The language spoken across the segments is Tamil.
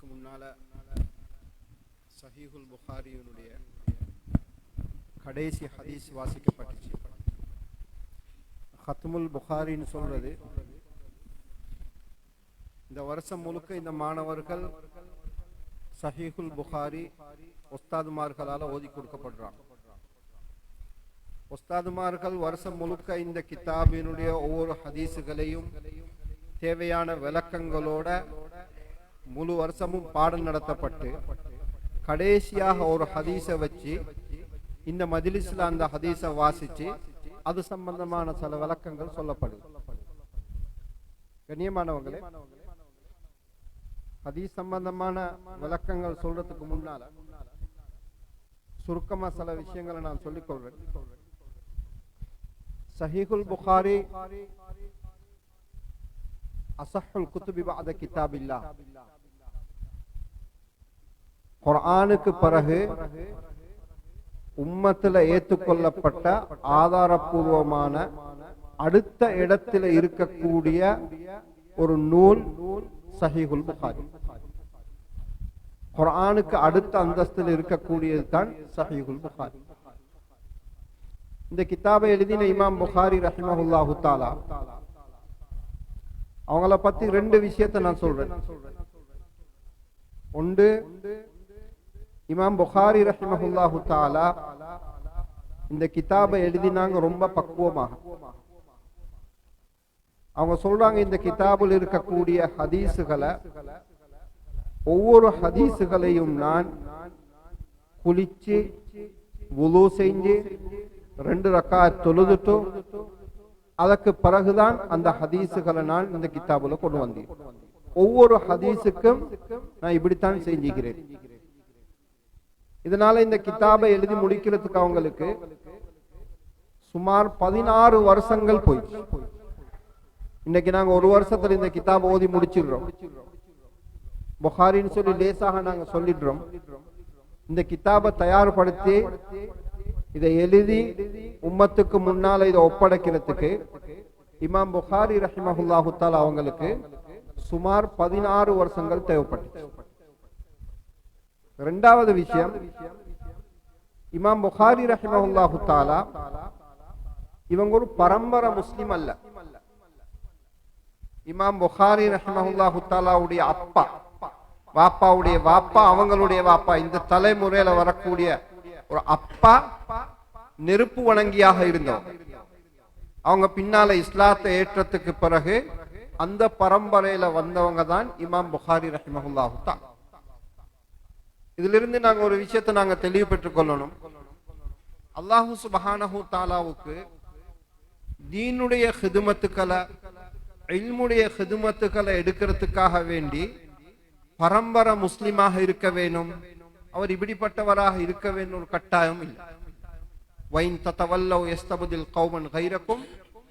இதுக்கு முன்னால சஹீஹுல் புகாரியினுடைய கடைசி ஹதீஸ் வாசிக்கப்பட்டுச்சு. ஹத்முல் புகாரின்னு சொல்றது இந்த வருஷம் முழுக்க இந்த மாணவர்கள் சஹீஹுல் புகாரி உஸ்தாதுமார்களால் ஓதி கொடுக்கப்படுறாங்க. உஸ்தாதுமார்கள் வருஷம் முழுக்க இந்த கிதாபினுடைய ஒவ்வொரு ஹதீஸுகளையும் தேவையான விளக்கங்களோட முழு வருஷமும் பாடம் நடத்தப்பட்டு கடைசியாக ஒரு ஹதீஸை வச்சு இந்த மஜ்லிஸ்ல அந்த ஹதீஸை வாசிச்சு அது சம்பந்தமான சில விளக்கங்கள் சொல்லப்படுது. கண்ணியமானவங்களே, ஹதீஸ் சம்பந்தமான விளக்கங்கள் சொல்றதுக்கு முன்னால சுருக்கமா சில விஷயங்களை நான் சொல்லிக் கொள்றேன். சஹீஹுல் புகாரி அஸஹ்ஹுல் குதுபி பஅத கிதாபில்லாஹ், குர்ஆனுக்கு பிறகு உம்மத்துல ஏற்றுக்கொள்ளப்பட்ட ஆதாரபூர்வமான அடுத்த இடத்துல இருக்கக்கூடிய ஒரு நூல் சஹீஹுல் புகாரி. குர்ஆனுக்கு அடுத்த அந்தஸ்தில் இருக்கக்கூடியது தான் சஹீஹுல் புகாரி. இந்த கிதாபை எழுதின இமாம் புகாரி ரஹிமஹுல்லாஹு தஆலா அவங்கள பத்தி ரெண்டு விஷயத்தை நான் சொல்றேன். ஒன்று, இமாம் புகாரி ரஹிமஹுல்லாஹு தஆலா இந்த கிதாபை எழுதினாங்க ரொம்ப பக்குவமாக. அவங்க சொல்றாங்க, இந்த கிதாபில் இருக்கக்கூடிய ஹதீஸுகளை ஒவ்வொரு ஹதீஸுகளையும் நான் குளிச்சு வுது செஞ்சு 2 ரக்காத் தொழுதுட்டு அதற்கு பிறகுதான் அந்த ஹதீஸுகளை நான் இந்த கிதாபுல கொண்டு வந்தேன். ஒவ்வொரு ஹதீஸுக்கும் நான் இப்படித்தான் செஞ்சுக்கிறேன். இதனால இந்த கிதாபை எழுதி முடிக்கிறதுக்கு அவங்களுக்கு சுமார் 16 வருஷங்கள் போயிடுச்சு. இன்னைக்கு நாங்க ஒரு வருஷத்துல இந்த கிதாபை ஓதி முடிச்சிடுறோம். புகாரின்னு சொல்லி லேசாக நாங்க சொல்லிடுறோம். இந்த கிதாபை தயார்படுத்தி இதை எழுதி உம்மத்துக்கு முன்னால இதை ஒப்படைக்கிறதுக்கு இமாம் புகாரி ரஹிமஹுல்லாஹு தஆலா அவங்களுக்கு சுமார் 16 வருஷங்கள் தேவைப்பட்டுச்சு. இரண்டாவது விஷயம், இமாம் புகாரி ரஹிமஹுல்லாஹு தஆலா இவங்க ஒரு பரம்பரை முஸ்லிம் அல்ல. இமாம் புகாரி ரஹிமஹுல்லாஹு தஆலாவுடைய அப்பா, வாப்பாவுடைய வாப்பா, அவங்களுடைய வாப்பா, இந்த தலைமுறையில வரக்கூடிய ஒரு அப்பா நெருப்பு வணங்கியாக இருந்தவங்க. அவங்க பின்னால இஸ்லாத்தை ஏற்றத்துக்கு பிறகு அந்த பரம்பரையில வந்தவங்க தான் இமாம் புகாரி ரஹிமஹுல்லாஹு தஆலா. இதிலிருந்து நாங்க ஒரு விஷயத்தை நாங்க தெளிவு பெற்றுக் கொள்ளணும். அல்லாஹு சுப்ஹானஹு தஆலாவுக்கு தீனுடைய ஹிதுமத்துக்களை, இல்முடைய ஹிதுமத்துக்களை எடுக்கிறதுக்காக வேண்டி பரம்பரை முஸ்லிமாக இருக்க வேணும், அவர் இப்படிப்பட்டவராக இருக்க வேண்டும் ஒரு கட்டாயம் இல்லை. வைன் ததவல்லவ் யஸ்தப்தில் கௌமன் கைரக்கும்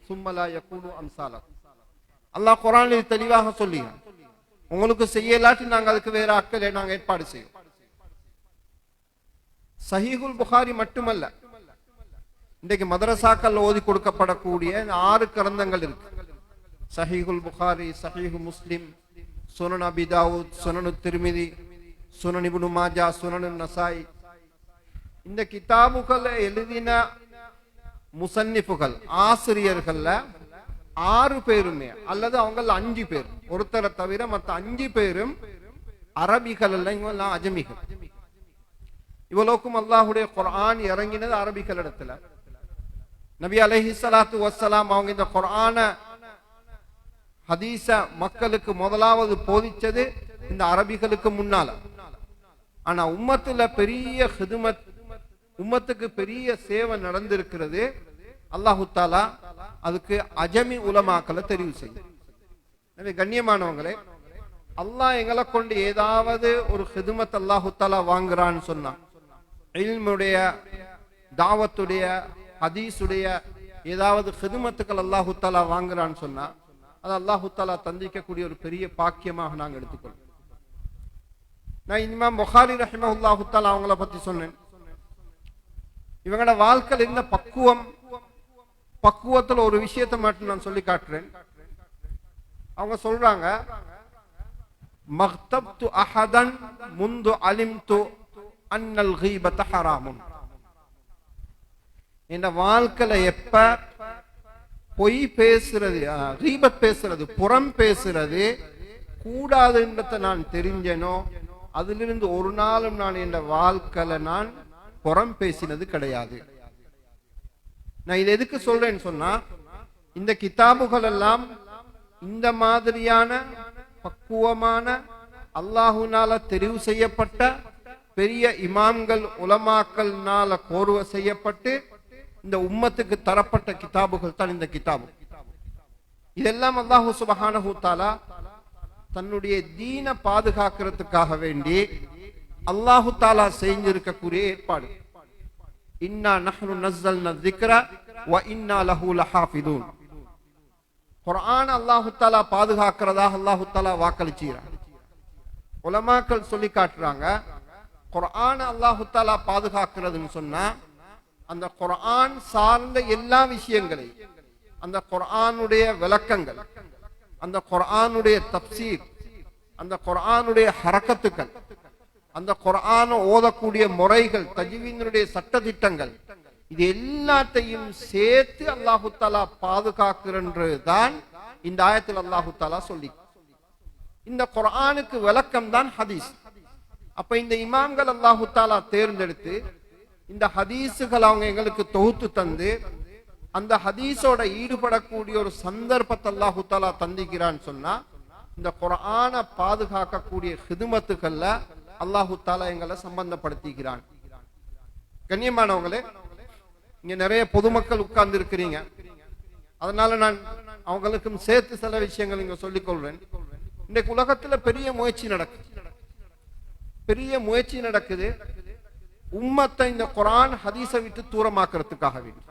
சும்ம லா யகூனு அம்சாலக்கும். அல்லாஹ் குர்ஆனில் தெளிவாக சொல்லினான், உங்களுக்கு செய்யலாட்டி நாங்க அதுக்கு வேற ஆட்களை நாங்க ஏற்பாடு செய்வோம். சஹீஹுல் புகாரி மட்டுமல்ல, இன்றைக்கு மதரசாக்கள் ஓதி கொடுக்கப்படக்கூடிய 6 கிரந்தங்கள் இருக்கு. சஹீஹுல் புகாரி, சஹீஹு முஸ்லிம், சுனன் அபி தாவூத், சுனனு திர்மிதி, சுனன் இப்னு மாஜா, சுனன் நசாயி. இந்த கிதாபுகளை எழுதின முசன்னிஃபுகள், ஆசிரியர்கள்ல 6 பேருமே அல்லது அவங்க 5 பேர், ஒருத்தரை தவிர மற்ற 5 பேரும் அரபிகள் அல்ல, இவங்கெல்லாம் அஜமிகள். இவ்வளவுக்கும் அல்லாஹுடைய குர்ஆன் இறங்கினது அரபிகள் இடத்துல. நபி அலைஹிஸ்ஸலாத்து வஸ்ஸலாம் அவங்க இந்த குர்ஆன ஹதீஸ மக்களுக்கு முதலாவது போதிச்சது இந்த அரபிகளுக்கு முன்னால. ஆனா உம்மத்துல பெரிய ஹிதுமத், உம்மத்துக்கு பெரிய சேவை நடந்திருக்கிறது. அல்லாஹு தஆலா அதுக்கு அஜமி உலமாக்களை தெரிவு செய்யும். எனவே கண்ணியமானவங்களே, அல்லாஹ் எங்களை கொண்டு ஏதாவது ஒரு ஹிதுமத் அல்லாஹு தஆலா வாங்குறான்னு சொன்னா, இல்முடைய, தாவத்துடைய, ஹதீஸுடைய ஏதாவது ஹிதுமத்துக்கள் அல்லாஹு தஆலா வாங்குறான்னு சொன்னா அது அல்லாஹு தஆலா தந்திக்கக்கூடிய ஒரு பெரிய பாக்கியமாக நாங்கள் எடுத்துக்கொள்வோம். நான் இமாம் புகாரி ரஹிமஹுல்லாஹு தஆலா அவங்கள பத்தி சொன்னேன். இவங்களோட வாழ்க்கையில் இருந்த பக்குவத்துல ஒரு விஷயத்தை மட்டும் நான் சொல்லி காட்டுறேன். அவங்க சொல்றாங்க, மக்தப்து அஹதன் முந்து அலிம்து அன்னல் கீபத ஹராமுன். இந்த வாழ்க்கையில எப்ப பொய் பேசுறது, கீபத் பேசுறது, புறம் பேசுறது கூடாதுன்றத நான் தெரிஞ்சனோ, அதிலிருந்து ஒரு நாளும் நான் என் வாழ்க்கையில நான் புறம் பேசினது கிடையாது. நான் இது எதுக்கு சொல்றேன்னு சொன்னா, இந்த கிதாபுகள் எல்லாம் இந்த மாதிரியான பக்குவமான அல்லாஹுனால தெரிவு செய்யப்பட்ட பெரிய இமாம்கள் உலமாக்கள்னால கோர்வை செய்யப்பட்டு இந்த உம்மத்துக்கு தரப்பட்ட கிதாபுகள் தான் இந்த கிதாபு. இதெல்லாம் அல்லாஹு சுப்ஹானஹு தஆலா தன்னுடைய தீன பாதுகாக்கிறதுக்காக வேண்டி அல்லாஹு தஆலா செஞ்சிருக்கக்கூடிய ஏற்பாடு. இன்னா நஹ்னு நஸ்ஸல்னா ذிக்ர வ இன்னா லஹு லஹாஃபிதூன். குர்ஆன் அல்லாஹு தஆலா பாதுகாக்கிறதாக அல்லாஹு தஆலா வாக்களிச்சார். உலமாக்கள் சொல்லி காட்டுறாங்க, குர்ஆன் அல்லாஹு தஆலா பாதுகாக்கிறதுன்னு சொன்னா அந்த குர்ஆன் சார்ந்த எல்லா விஷயங்களையும், அந்த குர்ஆனுடைய விளக்கங்கள், அந்த குர்ஆனுடைய தப்சீர், அந்த குர்ஆனுடைய ஹரக்கத்துக்கள், அந்த குர்ஆனை ஓதக்கூடிய முறைகள், தஜ்வீனுடைய சட்டதிட்டங்கள், இது எல்லாத்தையும் சேர்த்து அல்லாஹு தஆலா பாதுகாக்கிறன்றதுதான் இந்த ஆயத்தில் அல்லாஹு தஆலா சொல்லி. இந்த குர்ஆனுக்கு விளக்கம் தான் ஹதீஸ். அப்ப இந்த இமாம்கள் அல்லாஹு தஆலா தேர்ந்தெடுத்து இந்த ஹதீஸுகள் அவங்க எங்களுக்கு தொகுத்து தந்து அந்த ஹதீஸோட ஈடுபடக்கூடிய ஒரு சந்தர்ப்பத்தை அல்லாஹு தஆலா தந்திக்கிறான்னு சொன்னா, இந்த குர்ஆனை பாதுகாக்கக்கூடிய ஹிதுமத்துக்கள்ல அல்லாஹு தஆலா எங்களை சம்பந்தப்படுத்திக்கிறான். கண்ணியமானவங்களே, இங்க நிறைய பொதுமக்கள் உட்கார்ந்து இருக்கிறீங்க, அதனால நான் அவங்களுக்கும் சேர்த்து சில விஷயங்கள் இங்க சொல்லிக் கொள்றேன். இன்றைக்கு உலகத்துல பெரிய முயற்சி நடக்குது உம்மத்தை இந்த குர்ஆன் ஹதீஸை விட்டு தூரமாக்குறதுக்காக வேண்டி,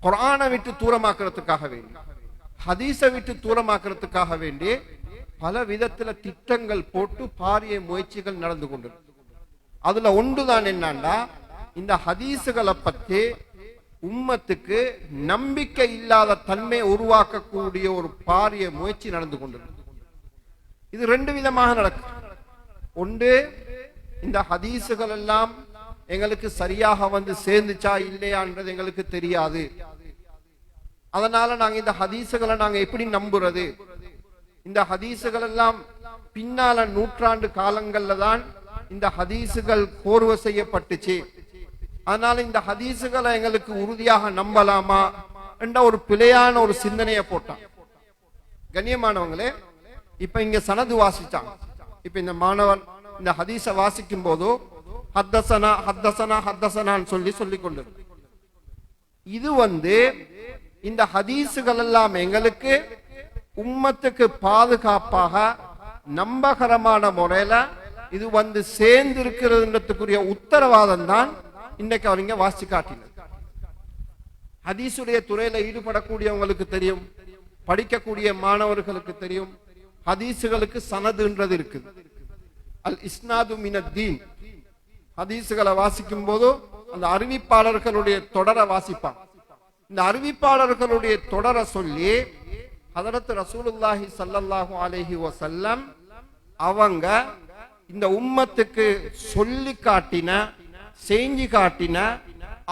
குர்ஆனை விட்டு தூரமாக்குறதுக்காக வேண்டி, ஹதீஸை விட்டு தூரமாக்குறதுக்காக வேண்டி பல விதத்துல திட்டங்கள் போட்டு பாரிய முயற்சிகள் நடந்து கொண்டிருக்கு. அதுல ஒன்றுதான் என்னன்னா, இந்த ஹதீஸுகளை பத்தி உம்மத்துக்கு நம்பிக்கை இல்லாத தன்மை உருவாக்கக்கூடிய ஒரு பாரிய முயற்சி நடந்து கொண்டிருக்கு. இது ரெண்டு விதமாக நடக்கும். ஒன்று, இந்த ஹதீஸுகள் எல்லாம் எங்களுக்கு சரியாக வந்து சேர்ந்துச்சா இல்லையான்றது எங்களுக்கு தெரியாது, அதனால நாங்க இந்த ஹதீஸுகளை நாங்க எப்படி நம்புறது? இந்த ஹதீஸுகள் எல்லாம் பின்னால நூற்றாண்டு காலங்கள்ல தான் இந்த ஹதீஸுகள் கோர்வை செய்யப்பட்டுச்சு, அதனால இந்த ஹதீஸுகளை எங்களுக்கு உறுதியாக நம்பலாமா என்ற ஒரு பிழையான ஒரு சிந்தனையை போட்டான். கண்ணியமானவங்களே, இப்ப இங்க சனது வாசிச்சாங்க. இப்ப இந்த மாணவன் இந்த ஹதீஸ வாசிக்கும் போது ஹத்தசனா ஹத்தசனா ஹத்தசனான்னு சொல்லி கொண்டிருக்கு. இது இந்த ஹதீஸுகள் எல்லாம் எங்களுக்கு உம்மத்துக்கு பாதுகாப்பாக நம்பகரமான முறையில இது சேர்ந்து இருக்கிறதுன்றதுக்குரிய உத்தரவாதம் தான் இன்னைக்கு அவங்க வாசி காட்டினர். ஹதீஸுடைய துறையில ஈடுபடக்கூடியவங்களுக்கு தெரியும், படிக்கக்கூடிய மாணவர்களுக்கு தெரியும், ஹதீஸுகளுக்கு சனதுன்றது இருக்குது. அல் இஸ்னாது மினத்தீன். ஹதீஸுகளை வாசிக்கும் போது அந்த அறிவிப்பாளர்களுடைய தொடரை வாசிப்பான். இந்த அறிவிப்பாளர்களுடைய தொடரை சொல்லி ஹதரத் ரசூலுல்லாஹி ஸல்லல்லாஹு அலைஹி வஸல்லம் அவங்க இந்த உம்மத்துக்கு சொல்லி காட்டின, செஞ்சு காட்டின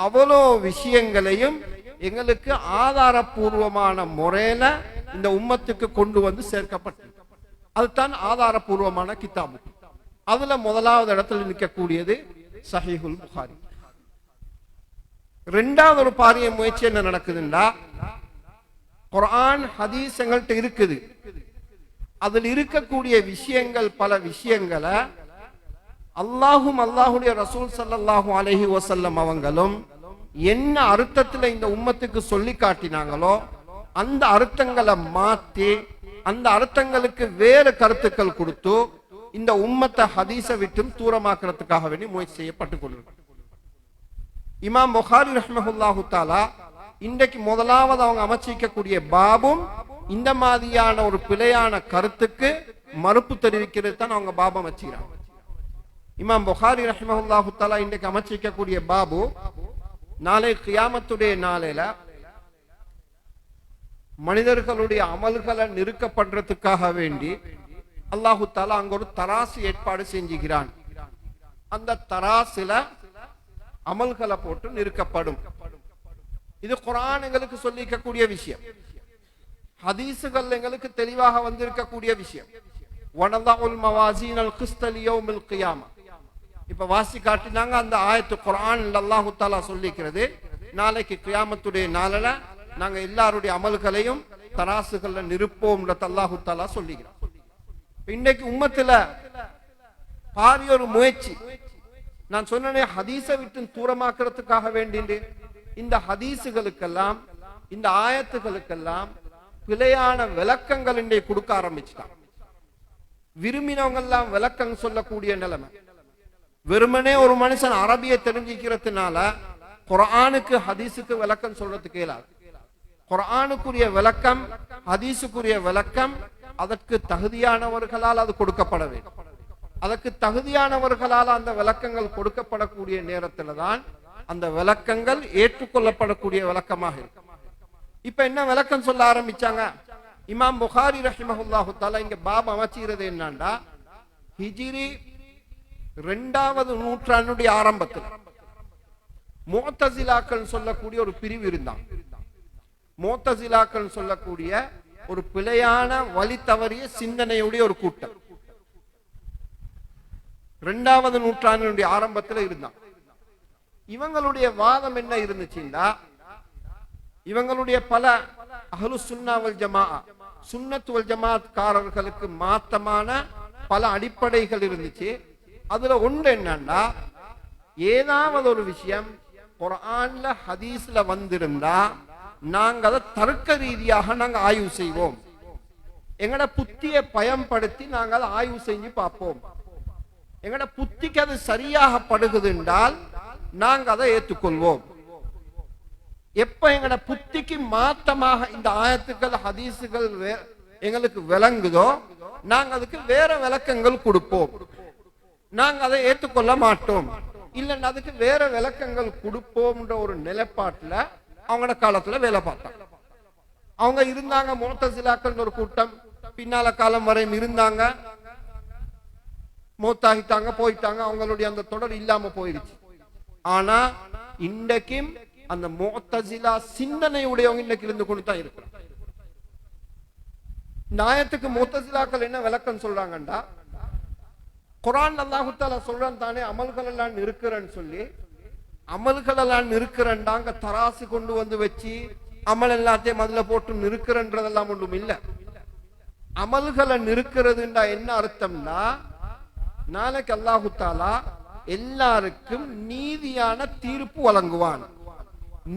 அவ்வளோ விஷயங்களையும் எங்களுக்கு ஆதாரபூர்வமான முறையில இந்த உம்மத்துக்கு கொண்டு வந்து சேர்க்கப்பட்டது. அதுதான் ஆதாரபூர்வமான கிதாபு. அதுல முதலாவது இடத்துல நிற்கக்கூடியது சஹீஹுல் புகாரி. ரெண்டாவது ஒரு பாரிய முயற்சி என்ன நடக்குதுன்னா, குர்ஆன் ஹதீஸ் எங்கள்கிட்ட இருக்குது, அதில் இருக்கக்கூடிய விஷயங்கள் பல விஷயங்களை அல்லாஹும் அல்லாஹுடைய ரசூல் ஸல்லல்லாஹு அலைஹி வஸல்லம் அவங்களும் என்ன அர்த்தத்துல இந்த உம்மத்துக்கு சொல்லி காட்டினாங்களோ அந்த அர்த்தங்களை மாற்றி அந்த அர்த்தங்களுக்கு வேறு கருத்துக்கள் கொடுத்து இந்த உம்மத்தை ஹதீஸை விட்டும் தூரமாக்குறதுக்காக வேண்டி முயற்சி செய்யப்பட்டு கொண்டிருக்கு. இமாம் புகாரி ரஹ்மஹுல்லாஹு தஆலா இன்றைக்கு முதலாவது அவங்க அமைச்சிக்கக்கூடிய பாபும் இந்த மாதிரியான ஒரு பிழையான கருத்துக்கு மறுப்பு தெரிவிக்கிறது தான் அவங்க பாபம் வச்சுக்கிறாங்க. இமாம் புகாரி ரஹ்மஹுல்லாஹு தஆலா இன்றைக்கு அமைச்சிக்கக்கூடிய பாபு, நாளை கியாமத்துடைய நாளையில மனிதர்களுடைய அமல்களை நிறுக்கப்படுறதுக்காக வேண்டி அல்லாஹு தாலா அங்க ஒரு தராசு ஏற்பாடு செஞ்சுகிறான். அந்த தராசுல அமல்களை போட்டு நிறுக்கப்படும். இது குர்ஆன் எங்களுக்கு சொல்லிக்கக்கூடிய விஷயம், ஹதீசுகள் எங்களுக்கு தெளிவாக வந்திருக்கக்கூடிய விஷயம். வனதஉல் மவாசீனல் கிஸ்த லியௌமில் கியாமா. இப்ப வாசி காட்டினாங்க அந்த ஆயத்து குர்ஆன்ல அல்லாஹ் தஆலா சொல்லிக்கிறது, நாளைக்கு கியாமத்துடைய நாளில நாங்க எல்லாருடைய அமல்களையும் தராசுகள்ல நிறுப்போம்ன்றத அல்லாஹ் தஆலா சொல்லிக்கிறார். இன்னைக்கு உம்மத்துல பாரிய ஒரு முயற்சி, நான் சொன்னனே ஹதீஸை விட்டு தூரமாக்குறதுக்காக வேண்டிண்டு இந்த ஹதீசுகளுக்கெல்லாம் இந்த ஆயத்துகளுக்கெல்லாம் பிழையான விளக்கங்கள் இன்றைக்கு கொடுக்க ஆரம்பிச்சுட்டாங்க. விரும்பினவங்க எல்லாம் விளக்கம் சொல்லக்கூடிய நிலைமை. வெறுமனே ஒரு மனுஷன் அரபியை தெரிஞ்சிக்கிறதுனால குர்ஆனுக்கு ஹதீஸுக்கு விளக்கம் சொல்றதுக்கு இயலாது. குர்ஆனுக்குரிய விளக்கம் ஹதீஸுக்குரிய விளக்கம் அதற்கு தகுதியானவர்களால் அது கொடுக்கப்பட வேண்டும். அதற்கு தகுதியானவர்களால் அந்த விளக்கங்கள் கொடுக்கப்படக்கூடிய நேரத்தில் தான் அந்த விளக்கங்கள் ஏற்றுக்கொள்ளப்படக்கூடிய விளக்கமாக இருக்கும். இப்ப என்ன விளக்கம் சொல்ல ஆரம்பிச்சாங்க? இமாம் புகாரி ரஹிமஹுல்லாஹு தஆலா இங்க பாப் அமைச்சிருது என்னன்னா, ஹிஜ்ரி 2வது நூற்றாண்டுடைய ஆரம்பத்தில் முஅ்தஸிலாக்கள் சொல்லக்கூடிய ஒரு பிரிவு இருந்தாங்க. முஅ்தஸிலாக்கள் சொல்லக்கூடிய ஒரு பிழையான வழி தவறிய சிந்தனையுடைய ஒரு கூட்டம் 2வது நூற்றாண்டினுடைய ஆரம்பத்தில் இருந்தாங்க. இவங்களுடைய வாதம் என்ன இருந்துச்சுன்னா, இவங்களுடைய பல அஹ்லு சுன்னா வல் ஜமாஅ சுன்னத் வல் ஜமாஅத்காரர்களுக்கு மாத்தமான பல அடிப்படைகள் இருந்துச்சு. அதுல ஒன்று என்னன்னா, ஏதாவது ஒரு விஷயம் குர்ஆன்ல ஹதீஸ்ல வந்திருந்தா நாங்க அதை தர்க்க ரீதியாக நாங்க ஆய்வு செய்வோம். எங்கட புத்தியை பயன்படுத்தி நாங்க அதை ஆய்வு செஞ்சு பார்ப்போம். எங்கட புத்திக்கு அது சரியாக படுகுது என்றால் நாங்க அதை ஏற்றுக்கொள்வோம். எப்ப எங்கட புத்திக்கு மாத்தமாக இந்த ஆயத்துக்கள் ஹதீசுகள் எங்களுக்கு விளங்குதோ நாங்க அதுக்கு வேற விளக்கங்கள் கொடுப்போம். நாங்க அதை ஏற்றுக்கொள்ள மாட்டோம். இல்லைன்னா அதுக்கு வேற விளக்கங்கள் கொடுப்போம்ன்ற ஒரு நிலைப்பாட்டுல அவங்களோட காலத்துல வேலை பார்த்தாங்க. அவங்க இருந்தாங்க. முஅ்தஸிலாக்கள் ஒரு கூட்டம் பின்னால காலம் வரையும் இருந்தாங்க. மூத்தாகிட்டாங்க, போயிட்டாங்க. அவங்களுடைய அந்த தொடர் இல்லாம போயிருச்சு. ஆனா இன்றைக்கும் அந்த முஅ்தஸிலா சிந்தனையுடையவங்க இன்னைக்கு இருந்து கொண்டு தான் இருக்கிறாங்க. நாயத்துக்கு முஅ்தஸிலாக்கள் என்ன விளக்கம் சொல்றாங்கண்டா, குர்ஆன் அல்லாஹ் தஆலா சொல்றான் தானே அமல்கள் எல்லாம் இருக்கிறேன்னு சொல்லி, அமல்கள் எல்லாம் இருக்கிறேன்டாங்க தராசு கொண்டு வந்து வச்சு அமல் எல்லாத்தையும் அதுல போட்டு நிற்கிறன்றதெல்லாம் ஒன்றும் இல்லை. அமல்களை நிற்கிறதுண்டா என்ன அர்த்தம்னா, நாளைக்கு அல்லாஹ் தஆலா எல்லாருக்கும் நீதியான தீர்ப்பு வழங்குவான்.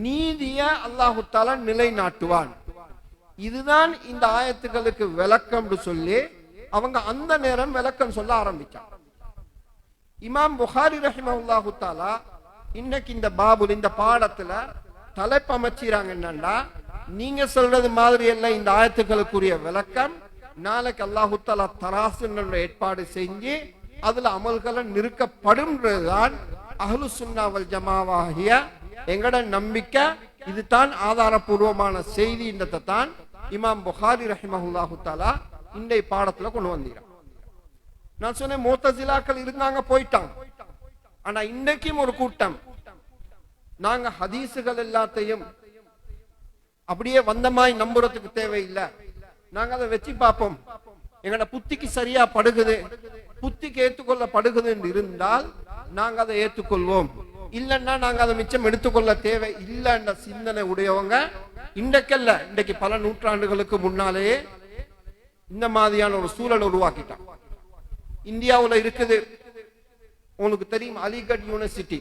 நீதிய அல்லாஹ் தஆலா நிலைநாட்டுவான். இதுதான் இந்த ஆயத்துகளுக்கு விளக்கம் சொல்லி அவங்க அந்த நேரம் விளக்கம் சொல்ல ஆரம்பிச்சாங்க. இமாம் புகாரி ரஹிமஹுல்லாஹு தஆலா இன்னைக்கு இந்த பாபுல் இந்த பாடத்துல தலைப்பு அமைச்சிறாங்க என்னன்னா, நீங்க சொல்றது மாதிரி எல்லாம் இந்த ஆயத்துகளுக்குரிய விளக்கம் நாளைக்கு அல்லாஹ் தஆலா தராசுன்ற ஏற்பாடு செஞ்சு அதுல அமல்களை நிறுக்கப்படும்ன்றதுதான் அஹ்லு சுன்னா வல் ஜமாஅவாகிய எங்கட நம்பிக்கை. இதுதான் ஆதாரபூர்வமான செய்தி. தான் இமாம் புகாரி ரஹிமஹுல்லாஹு தஆலா இந்த பாடத்துல கொண்டு வந்தீங்க. நான் சொன்னேன் முஅ்தஸிலாக்கள் இருந்தாங்க, போயிட்டாங்க. ஆனா இன்னைக்கும் ஒரு கூட்டம் நாங்க ஹதீசுகள் எல்லாத்தையும் அப்படியே வந்தமாய் நம்புறதுக்கு தேவையில்லை, நாங்க அதை வச்சு பார்ப்போம், எங்கட புத்திக்கு சரியா படுகுது, புத்திக்கு ஏற்றுக்கொள்ளப்படுகுது என்று இருந்தால் நாங்க அதை ஏற்றுக்கொள்வோம். இல்லைன்னா நாங்க அதை மிச்சம் எடுத்துக்கொள்ள தேவை இல்லைன்ற சிந்தனை உடையவங்க இன்றைக்கல்ல, இன்றைக்கு பல நூற்றாண்டுகளுக்கு முன்னாலேயே இந்த மாதிரியான ஒரு சூழல் உருவாக்கிட்டான். இந்தியாவில் இருக்குது. உங்களுக்கு தெரியும் அலிகட் யூனிவர்சிட்டி.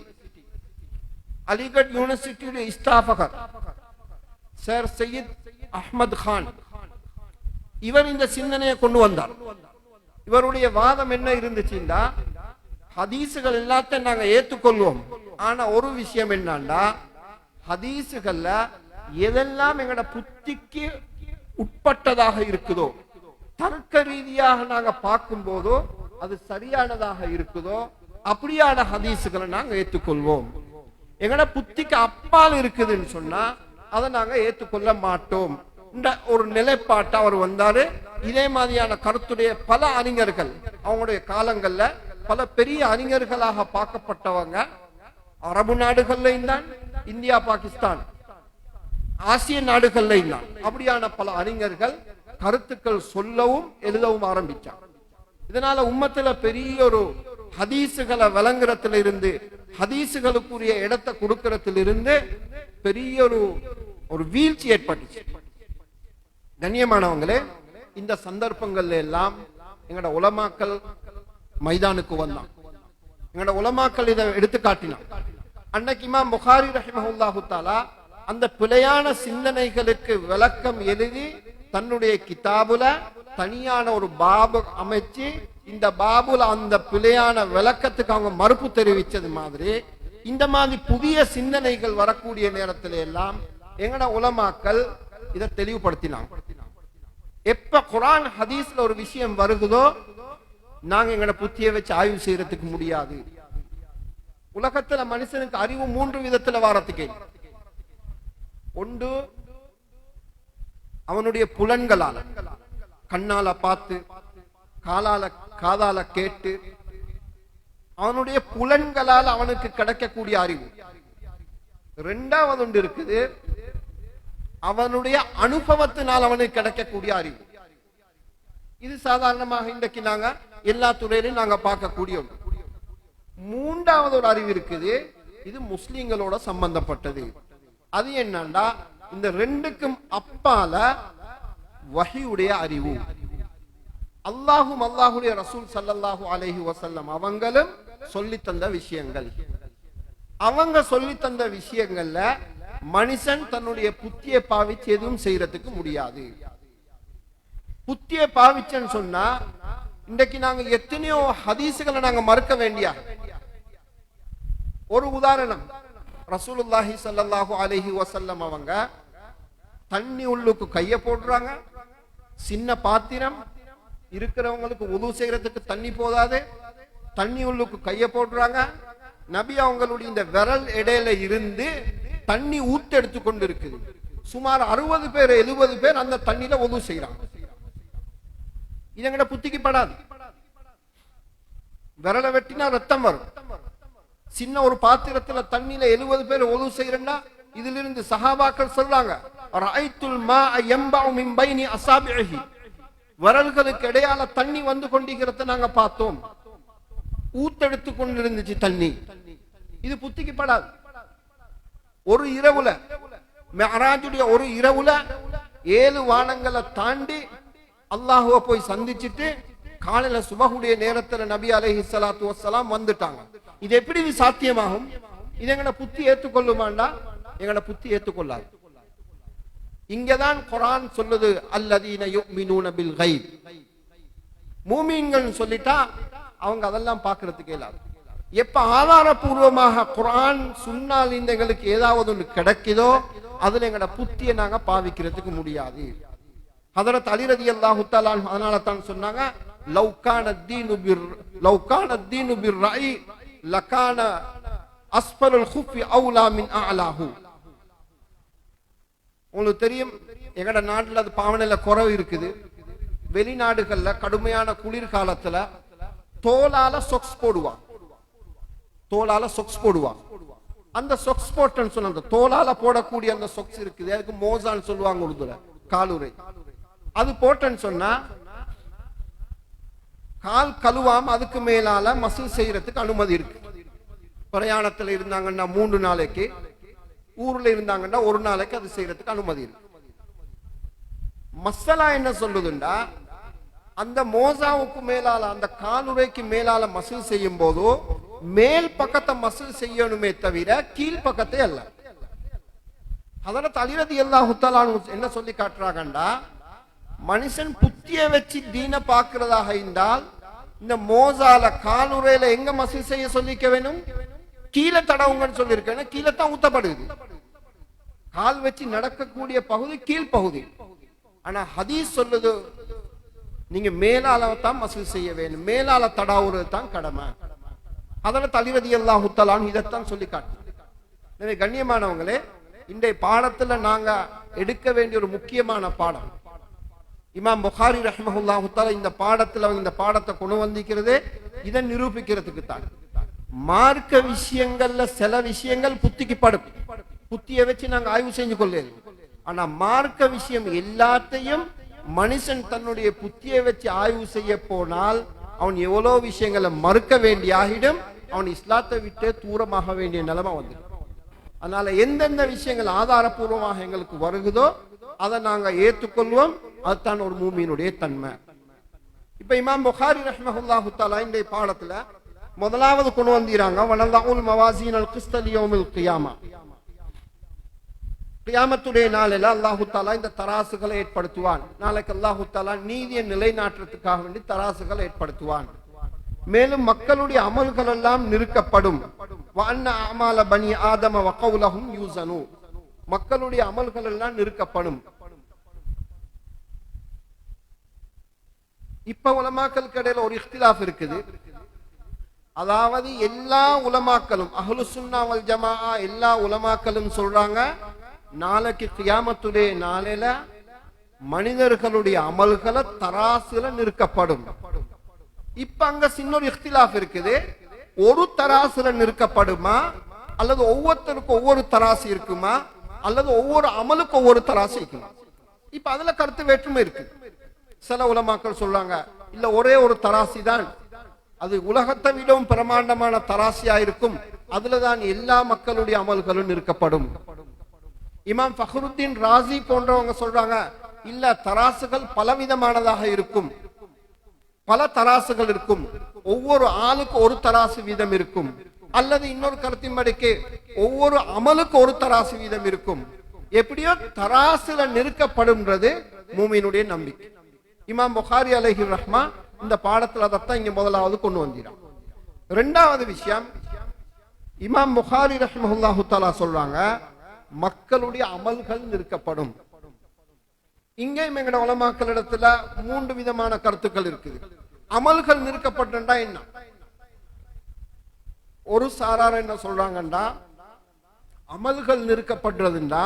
அலிகட் யூனிவர்சிட்டியுடைய இஸ்தாபகர் சர் சையத் அஹ்மத் கான், இவர் இந்த சிந்தனையை கொண்டு வந்தார். இவருடைய வாதம் என்ன இருந்துச்சுன்னா, ஹதீசுகள் எல்லாத்தையும் நாங்க ஏற்றுக்கொள்வோம். ஆனா ஒரு விஷயம் என்னன்னா, ஹதீசுகள்ல எதெல்லாம் எங்கட புத்திக்கு உட்பட்டதாக இருக்குதோ, தர்க்க ரீதியாக நாங்க பார்க்கும் போதோ அது சரியானதாக இருக்குதோ அப்படியான ஹதீசுகளை நாங்க ஏற்றுக்கொள்வோம். எங்கட புத்திக்கு அப்பால் இருக்குதுன்னு சொன்னா அதை நாங்க ஏற்றுக்கொள்ள மாட்டோம். இந்த ஒரு நிலைப்பாட்டை அவர் வந்தாரு. இதே மாதிரியான கருத்துடைய பல அறிஞர்கள் அவங்களுடைய காலங்கள்ல பல பெரிய அறிஞர்களாக பார்க்கப்பட்டவங்க அரபு நாடுகள்லையும் தான், இந்தியா பாகிஸ்தான் ஆசிய நாடுகள்லையும் தான். அப்படியான பல அறிஞர்கள் கருத்துக்கள் சொல்லவும் எழுதவும் ஆரம்பிச்சாங்க. இதனால உம்மத்துல பெரிய ஒரு ஹதீசுகளை விளங்குறதுல இருந்து, ஹதீசுகளுக்குரிய இடத்தை கொடுக்கறதிலிருந்து பெரிய ஒரு வீழ்ச்சி ஏற்பட்டுச்சு. கண்ணியமானவங்களே, இந்த சந்தர்ப்பங்கள்ல எல்லாம் எங்கட உலமாக்கள் மைதானுக்கு வந்தான். எங்கட உலமாக்கள் இதை எடுத்து காட்டினான். அன்னைக்கு இமாம் புகாரி ரஹிமஹுல்லாஹு தஆலா அந்த பிழையான சிந்தனைகளுக்கு விளக்கம் எழுதி தன்னுடைய கிதாபுல தனியான ஒரு பாபு அமைச்சு, இந்த பாபுல அந்த பிழையான விளக்கத்துக்கு அவங்க மறுப்பு தெரிவிச்சது மாதிரி இந்த மாதிரி புதிய சிந்தனைகள் வரக்கூடிய நேரத்தில் எல்லாம் எங்கட உலமாக்கள் இதை தெளிவுபடுத்தினாங்க. எப்ப குர்ஆன் ஹதீஸ்ல ஒரு விஷயம் வருகுதோ நாங்க எங்கட புத்தியை வச்சு ஆய்வு செய்யறதுக்கு முடியாது. உலகத்துல மனுஷனுக்கு அறிவு 3 விதத்துல வாரத்துக்கு. ஒன்று அவனுடைய புலன்களால, கண்ணால பார்த்து, காதால கேட்டு, அவனுடைய புலன்களால் அவனுக்கு கிடைக்கக்கூடிய அறிவு. இரண்டாவது ஒன்று இருக்குது, அவனுடைய அனுபவத்தினால் அவனுக்கு கிடைக்கக்கூடிய அறிவு. இது சாதாரணமாக இன்றைக்கு நாங்க எல்லா துறையிலும் நாங்க பார்க்கக்கூடிய ஒன்று. மூன்றாவது ஒரு அறிவு இருக்குது, இது முஸ்லிம்களோட சம்பந்தப்பட்டது. அது என்னன்னா இந்த ரெண்டுக்கும் அப்பால வஹீயுடைய அறிவு. அல்லாஹும் அல்லாஹுடைய ரசூல் ஸல்லல்லாஹு அலைஹி வஸல்லம் அவங்களும் சொல்லி தந்த விஷயங்கள். அவங்க சொல்லி தந்த விஷயங்கள்ல மனுஷன் தன்னுடைய புத்தியை பாவிச்சு எதுவும் செய்யறதுக்கு முடியாது. புத்தியை பாவிச்சன்னு சொன்னா இன்றைக்கு நாங்க எத்தனையோ ஹதீசுகளை நாங்க மறுக்க வேண்டிய. ஒரு உதாரணம், ரசூலுல்லாஹி ஸல்லல்லாஹு அலைஹி வஸல்லம் அவங்க தண்ணி உள்ளுக்கு கைய போடுறாங்க. சின்ன பாத்திரம் இருக்கிறவங்களுக்கு உது செய்யறதுக்கு தண்ணி போதாது, தண்ணி உள்ளுக்கு கைய போடுறாங்க. நபி அவங்களுடைய இந்த விரல் இடையில இருந்து தண்ணி ஊத்து எடுத்து கொண்டு இருக்குது. சுமார் 60 பேர் 70 பேர் அந்த தண்ணியில உது செய்யறாங்க. இதங்கட புத்திக்கு படாது. விரலை வெட்டினா ரத்தம் வரும். சின்ன ஒரு பாத்திரத்துல தண்ணியில 70 பேர் உது செய்யறா. இதுல இருந்து சஹாபாக்கள் சொல்றாங்க, ரஅய்துல் மாஅ யம்பஉ மின் பைனி அஸாபிஹி, விரல்களுக்கு இடையால தண்ணி வந்து கொண்டிருக்கிறத நாங்க பார்த்தோம். ஊத்தெடுத்து கொண்டு இருந்துச்சு தண்ணி. இது புத்திக்கு படாது. ஒரு இரவுல, மிஅராஜுடைய ஒரு இரவுல 7 வானங்களை தாண்டி அல்லாஹ்வை போய் சந்திச்சிட்டு காலையில சுபஹுடைய நேரத்துல நபி அலைஹிஸ்ஸலாத்து வஸ்ஸலாம் வந்துட்டாங்க. இது எப்படி இது சாத்தியமாகும்? இது எங்கட புத்தி ஏற்றுக்கொள்ளுமாண்டா? எங்கட புத்தி ஏற்றுக்கொள்ளாது. இங்கதான் குர்ஆன் சொல்லுது, அல்லதீன யுமினூன பில் கைப். மூமின்கள் சொல்லிட்டா அவங்க அதெல்லாம் பார்க்கிறதுக்கு இயலாது. எப்ப ஆதாரபூர்வமாக குர்ஆன் சுன்னால் எங்களுக்கு ஏதாவது ஒன்று கிடைக்குதோ அதுல எங்கட புத்தியை நாங்க பாவிக்கிறதுக்கு முடியாது. ஹதரத் அலி ரலியல்லாஹு தஆலா அதனால தான் சொன்னாங்க, லவ் கான தீனு பிர் ரஅய் லகான அஸ்ஃபலுல் குஃபி அவுலா மின் அஅலாஹு. உங்களுக்கு தெரியும், எங்கட நாட்டுல அது பாவனையில குறைவு இருக்குது. வெளிநாடுகள்ல கடுமையான குளிர்காலத்துல தோலால சொக்ஸ் போடுவான். தோலால சொக்ஸ் போடுவான். அந்த சொக்ஸ் போட்டன்னு சொன்ன அந்த தோலால போடக்கூடிய அந்த சொக்ஸ் இருக்குது, அதுக்கு மோசான்னு சொல்லுவாங்க உருதுல, காலுரை. அது போட்டன்னு சொன்னா கால் கழுவாம அதுக்கு மேலால மசில் செய்யறதுக்கு அனுமதி இருக்கு. பிரயாணத்துல இருந்தாங்கன்னா 3 நாளைக்கு, ஊர்ல இருந்தாங்கன்னா 1 நாளைக்கு அது செய்யறதுக்கு அனுமதி இருக்கு. மசலா என்ன சொல்லுதுண்டா, அந்த மோசாவுக்கு மேலால அந்த காலுரைக்கு மேலால மசில் செய்யும் போது மேல் பக்கத்தை மசில் செய்யணுமே தவிர கீழ் பக்கத்தை அல்ல. அதனால அலி ரலியல்லாஹு தஆலா என்ன சொல்லி காட்டுறாங்கண்டா, மனுஷன் புத்திய வச்சு தீன பாக்குறதாக இருந்தால் இந்த மோசால காலுரையில எங்க மசில் செய்ய சொல்லிக்க வேணும்? கீழே தடவுங்கன்னு சொல்லியிருக்கேன். கீழே தான் ஊத்தப்படுது. கால் வச்சு நடக்கக்கூடிய பகுதி கீழ் பகுதி. ஆனா ஹதீஸ் சொல்லுது, நீங்க மேலால தான் மசில் செய்ய வேணும், மேலால தடாவுறது தான் கடமை. அதனால அலி ரலியல்லாஹு தஆலா இதைத்தான் சொல்லி காட்டு. எனவே கண்ணியமானவங்களே, இன்றைய பாடத்துல நாங்க எடுக்க வேண்டிய ஒரு முக்கியமான பாடம். இமாம் புகாரி ரஹ்மஹுல்லாஹு தஆலா இந்த பாடத்துல அவங்க இந்த பாடத்தை கொண்டு வந்திருக்கிறதே இதை நிரூபிக்கிறதுக்கு தான். மார்க்க விஷயங்கள்ல சில விஷயங்கள் புத்திக்கு படும், புத்தியை வச்சு நாங்க ஆய்வு செஞ்சு கொள்ளேன். ஆனா மார்க்க விஷயம் எல்லாத்தையும் மனுஷன் தன்னுடைய புத்தியை வச்சு ஆய்வு செய்ய போனால் அவன் எவ்வளவு விஷயங்களை மறுக்க வேண்டிய ஆகிடும், அவன் இஸ்லாத்தை விட்டு தூரமாக வேண்டிய நிலைமை வந்து. அதனால எந்தெந்த விஷயங்கள் ஆதாரபூர்வமாக எங்களுக்கு வருகுதோ அதை நாங்க ஏற்றுக்கொள்வோம். அதுதான் ஒரு மூமியினுடைய தன்மை. இப்ப இமாம் புகாரி ரஹ்மஹுல்லாஹு தஆலா இந்த பாடத்துல முதலாவது கொண்டு வந்தீராங்க வனல்லாஹுல் மவாசீனல் கிஸ்த லியௌமில் கியாமா. கியாமத்துடைய நாளில் அல்லாஹு தஆலா இந்த தராசுகளை ஏற்படுத்துவான். நாளைக்கு அல்லாஹு தஆலா நீதியை நிலைநாட்டுறதுக்காக வேண்டி தராசுகளை ஏற்படுத்துவான். மேலும் மக்களுடைய அமல்கள் எல்லாம் நிறுக்கப்படும். வஅன்ன அமால பனி ஆதம வகவுலஹும் யூஸனு, மக்களுடைய அமல்கள் எல்லாம் நிறுக்கப்படும். இப்ப உலமாக்கள் இடையில ஒரு இக்திலாஃப் இருக்குது. அதாவது எல்லா உலமாக்களும் அஹ்லுஸ் சுன்னா வல் ஜமாஅ எல்லா உலமாக்களும் சொல்றாங்க நாளைக்கு கியாமத்துடைய நாளையில மனிதர்களுடைய அமல்களை தராசுல நிறுக்கப்படும். இப்ப அங்க சின்னொரு இக்திலாஃப் இருக்குது. ஒரு தராசுல நிறுக்கப்படுமா அல்லது ஒவ்வொருத்தருக்கும் ஒவ்வொரு தராசு இருக்குமா அல்லது ஒவ்வொரு அமலுக்கு ஒவ்வொரு தராசு இருக்குமா? இப்ப அதுல கருத்து வேற்றுமை இருக்கு. சில உலமாக்கள் சொல்றாங்க இல்ல ஒரே ஒரு தராசி தான், அது உலகத்தை விடவும் பிரமாண்டமான தராசியா இருக்கும், அதுலதான் எல்லா மக்களுடைய அமல்களும் நிறுக்கப்படும். இமாம் ஃபஹ்ருத்தீன் ராசி போன்றவங்க சொல்றாங்க இல்ல தராசுகள் பலவிதமானதாக இருக்கும், பல தராசுகள் இருக்கும், ஒவ்வொரு ஆளுக்கு ஒரு தராசு வீதம் இருக்கும். அல்லது இன்னொரு கருத்தின்படிக்கு ஒவ்வொரு அமலுக்கு ஒரு தராசு வீதம் இருக்கும். எப்படியோ தராசுல நிறுக்கப்படும்ன்றது மூமினுடைய நம்பிக்கை. இமாம் புகாரி அலைஹி ரஹ்மா இந்த பாடத்துல அதைத்தான் இங்க முதலாவது கொண்டு வந்திரான். இரண்டாவது விஷயம், இமாம் புகாரி ரஹ்மஹுல்லாஹு தஆலா சொல்றாங்க மக்களுடைய அமல்கள் நிறுக்கப்படும். இங்கேயும் எங்கட உலமாக்களிடத்துல மூன்று விதமான கருத்துக்கள் இருக்குது. அமல்கள் நிறுக்கப்பட்டா என்ன? ஒரு சாரார் என்ன சொல்றாங்கண்டா அமல்கள் நிறுக்கப்படுறதுண்டா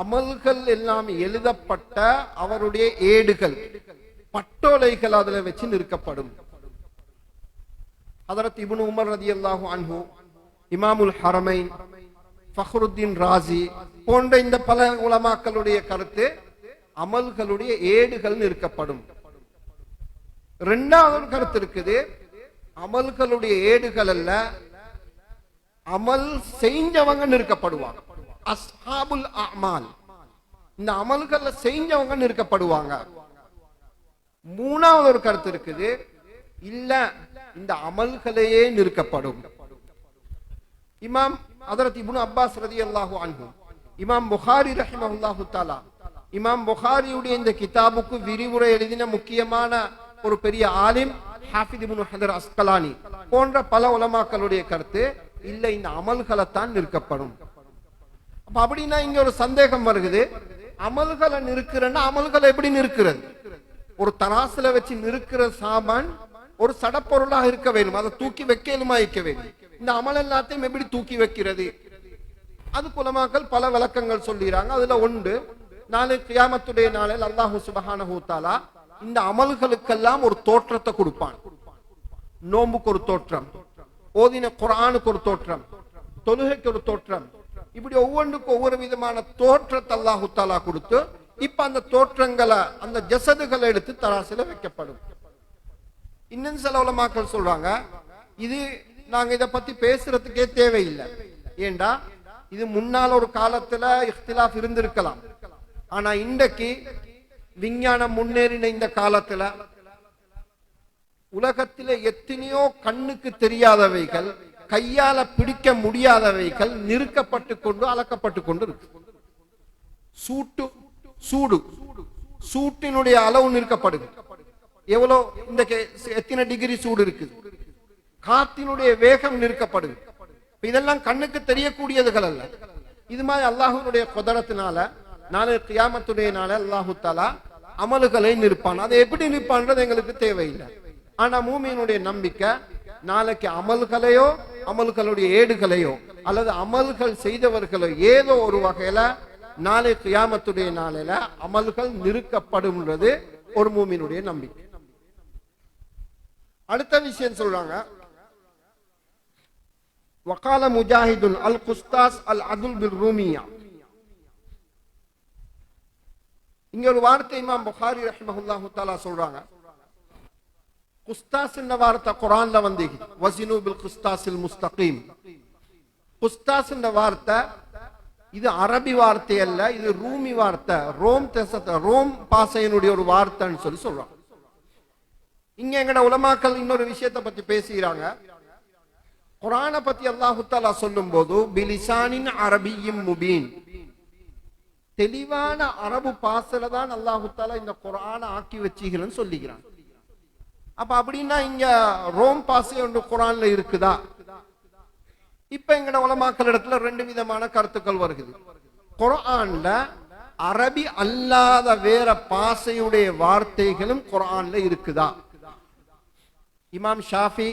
அமல்கள் எல்லாம் எழுதப்பட்ட அவருடைய ஏடுகள் பட்டோலைகள் அதுல வச்சு நிறுக்கப்படும். ஹதரத் இப்னு உமர் ரலியல்லாஹு அன்ஹு, இமாமுல் ஹரமைன், ஃபஹ்ருத்தீன் ராசி போன்ற இந்த பல உலமாக்களுடைய கருத்து அமல்களுடைய ஏடுகள் நிறுக்கப்படும். இரண்டாவது கருத்து இருக்குது அமல்களுடைய ஏடுகள் அல்ல, அமல் செஞ்சவங்க நிறுக்கப்படுவாங்க. அஸ்ஹாபுல் அமால், இந்த அமல்கள் செஞ்சவங்க நிறுக்கப்படுவாங்க. மூணாவது ஒரு கருத்து இருக்குது இல்ல இந்த அமல்களையே நிறுக்கப்படும். இமாம் ஹதரத் இப்னு அப்பாஸ் ரலியல்லாஹு அன்ஹு, இமாம் புகாரி ரஹ்மஹுல்லாஹு தஆலா, இமாம் புகாரியுடைய இந்த கிதாபுக்கு விரிவுரை எழுதின முக்கியமான ஒரு பெரிய ஆலிம் ஹாஃபித் இப்னு ஹஜர் அஸ்கலானி போன்ற பல உலமாக்களுடைய கருத்து இல்ல இந்த அமல்களை தான் நிறுக்கப்படும். அப்ப அப்படின்னா இங்க ஒரு சந்தேகம் வருகிறது, அமல்களை நிறுக்கிறன்னா அமல்களை எப்படி நிறுக்கிறது? ஒரு தராசுல வச்சு நிறுக்கிற சாமான் ஒரு சடப்பொருளாக இருக்க வேண்டும், அதை தூக்கி வைக்கலுமா இருக்க வேண்டும். இந்த அமல் எல்லாத்தையும் எப்படி தூக்கி வைக்கிறது? அது உலமாக்கள் பல விளக்கங்கள் சொல்லிறாங்க. அதுல ஒன்று, நாளை கியாமத்துடைய நாளில் அல்லாஹு சுப்ஹானஹு வ தஆலா இந்த அமல்களுக்கெல்லாம் ஒரு தோற்றத்தை கொடுப்பான். நோம்புக்கு ஒரு தோற்றம், ஓதின குர்ஆனுக்கு ஒரு தோற்றம், தொழுகைக்கு ஒரு தோற்றம், இப்படி ஒவ்வொன்றுக்கும் ஒவ்வொரு விதமான தோற்றத்தை அல்லாஹு தஆலா கொடுத்து இப்ப அந்த தோற்றங்களை அந்த ஜசதுகளை எடுத்து தராசுல வைக்கப்படும். இன்னும் சில உலமாக்கள் சொல்றாங்க இது நாங்க இதை பத்தி பேசுறதுக்கே தேவையில்லை. ஏண்டா இது முன்னால ஒரு காலத்துல இஃப்திலாஃப் இருந்திருக்கலாம். ஆனா இன்றைக்கு விஞ்ஞானம் முன்னேறின இந்த காலத்துல உலகத்தில எத்தனையோ கண்ணுக்கு தெரியாதவைகள், கையால பிடிக்க முடியாதவைகள் நிறுக்கப்பட்டு கொண்டு அளக்கப்பட்டு கொண்டு இருக்கு. சூடு, சூட்டினுடைய அளவு நிறுக்கப்படுது. எவ்வளவு இந்த எத்தனை டிகிரி சூடு இருக்குது, காத்தினுடைய வேகம் நிறுக்கப்படுது. இதெல்லாம் கண்ணுக்கு தெரியக்கூடியதுகள் அல்ல. இது மாதிரி அல்லாஹ்வுடைய குதரத்தினால நாளை கியாமத்துடைய நாள அல்லாஹு தஆலா அமல்களை நிற்பான். அதை எப்படி நிற்பான்றது எங்களுக்கு தேவையில்லை. ஆனா மூமியினுடைய நம்பிக்கை நாளைக்கு அமல்களையோ அமல்களுடைய ஏடுகளையோ அல்லது அமல்கள் செய்தவர்களோ ஏதோ ஒரு வகையில நாளை கியாமத்துடைய நாளில அமல்கள் நிறுக்கப்படும்ன்றது ஒரு மூமினுடைய நம்பிக்கை. அடுத்த விஷயம் சொல்றாங்க, வகால முஜாஹிதுன் அல் குஸ்தாஸ் அல் அதுல் பில் ரூமியா. இங்க ஒரு வார்த்தை இமாம் புகாரி ரஹ்மஹுல்லாஹு தஆலா சொல்றாங்க. குஸ்தாஸ் என்ற வார்த்தை குர்ஆன்ல வந்திருக்கு, வஸினு பில் குஸ்தாஸில் முஸ்தகீம். குஸ்தாஸ் என்ற வார்த்தை இது அரபி வார்த்தை அல்ல, இது ரூமி வார்த்தை, ரோம் பாசையினுடைய ஒரு வார்த்தைன்னு சொல்றாங்க. இங்க எங்கட உலமாக்கள் இன்னொரு விஷயத்தை பத்தி பேசுகிறாங்க. குர்ஆனை பத்தி அல்லாஹ் தஆலா சொல்லும்போது பிலிசானின் அரபிய்யும் முபீன், தெளிவான அரபு பாசையில தான் அல்லாஹ் தஆலா இந்த குர்ஆனை ஆக்கி வச்சிக்கிறேன்னு சொல்லிக்கிறான். அப்ப அப்படின்னா இங்க ரோம் பாசை ஒன்று குர்ஆன்ல இருக்குதா? இப்ப எங்கட உலமாக்கள் இடத்துல ரெண்டு விதமான கருத்துக்கள் வருகிறது. குர்ஆன்ல அரபி அல்லாத வேற பாசையுடைய வார்த்தைகளும் குர்ஆன்ல இருக்குதா? இமாம் ஷாஃபி,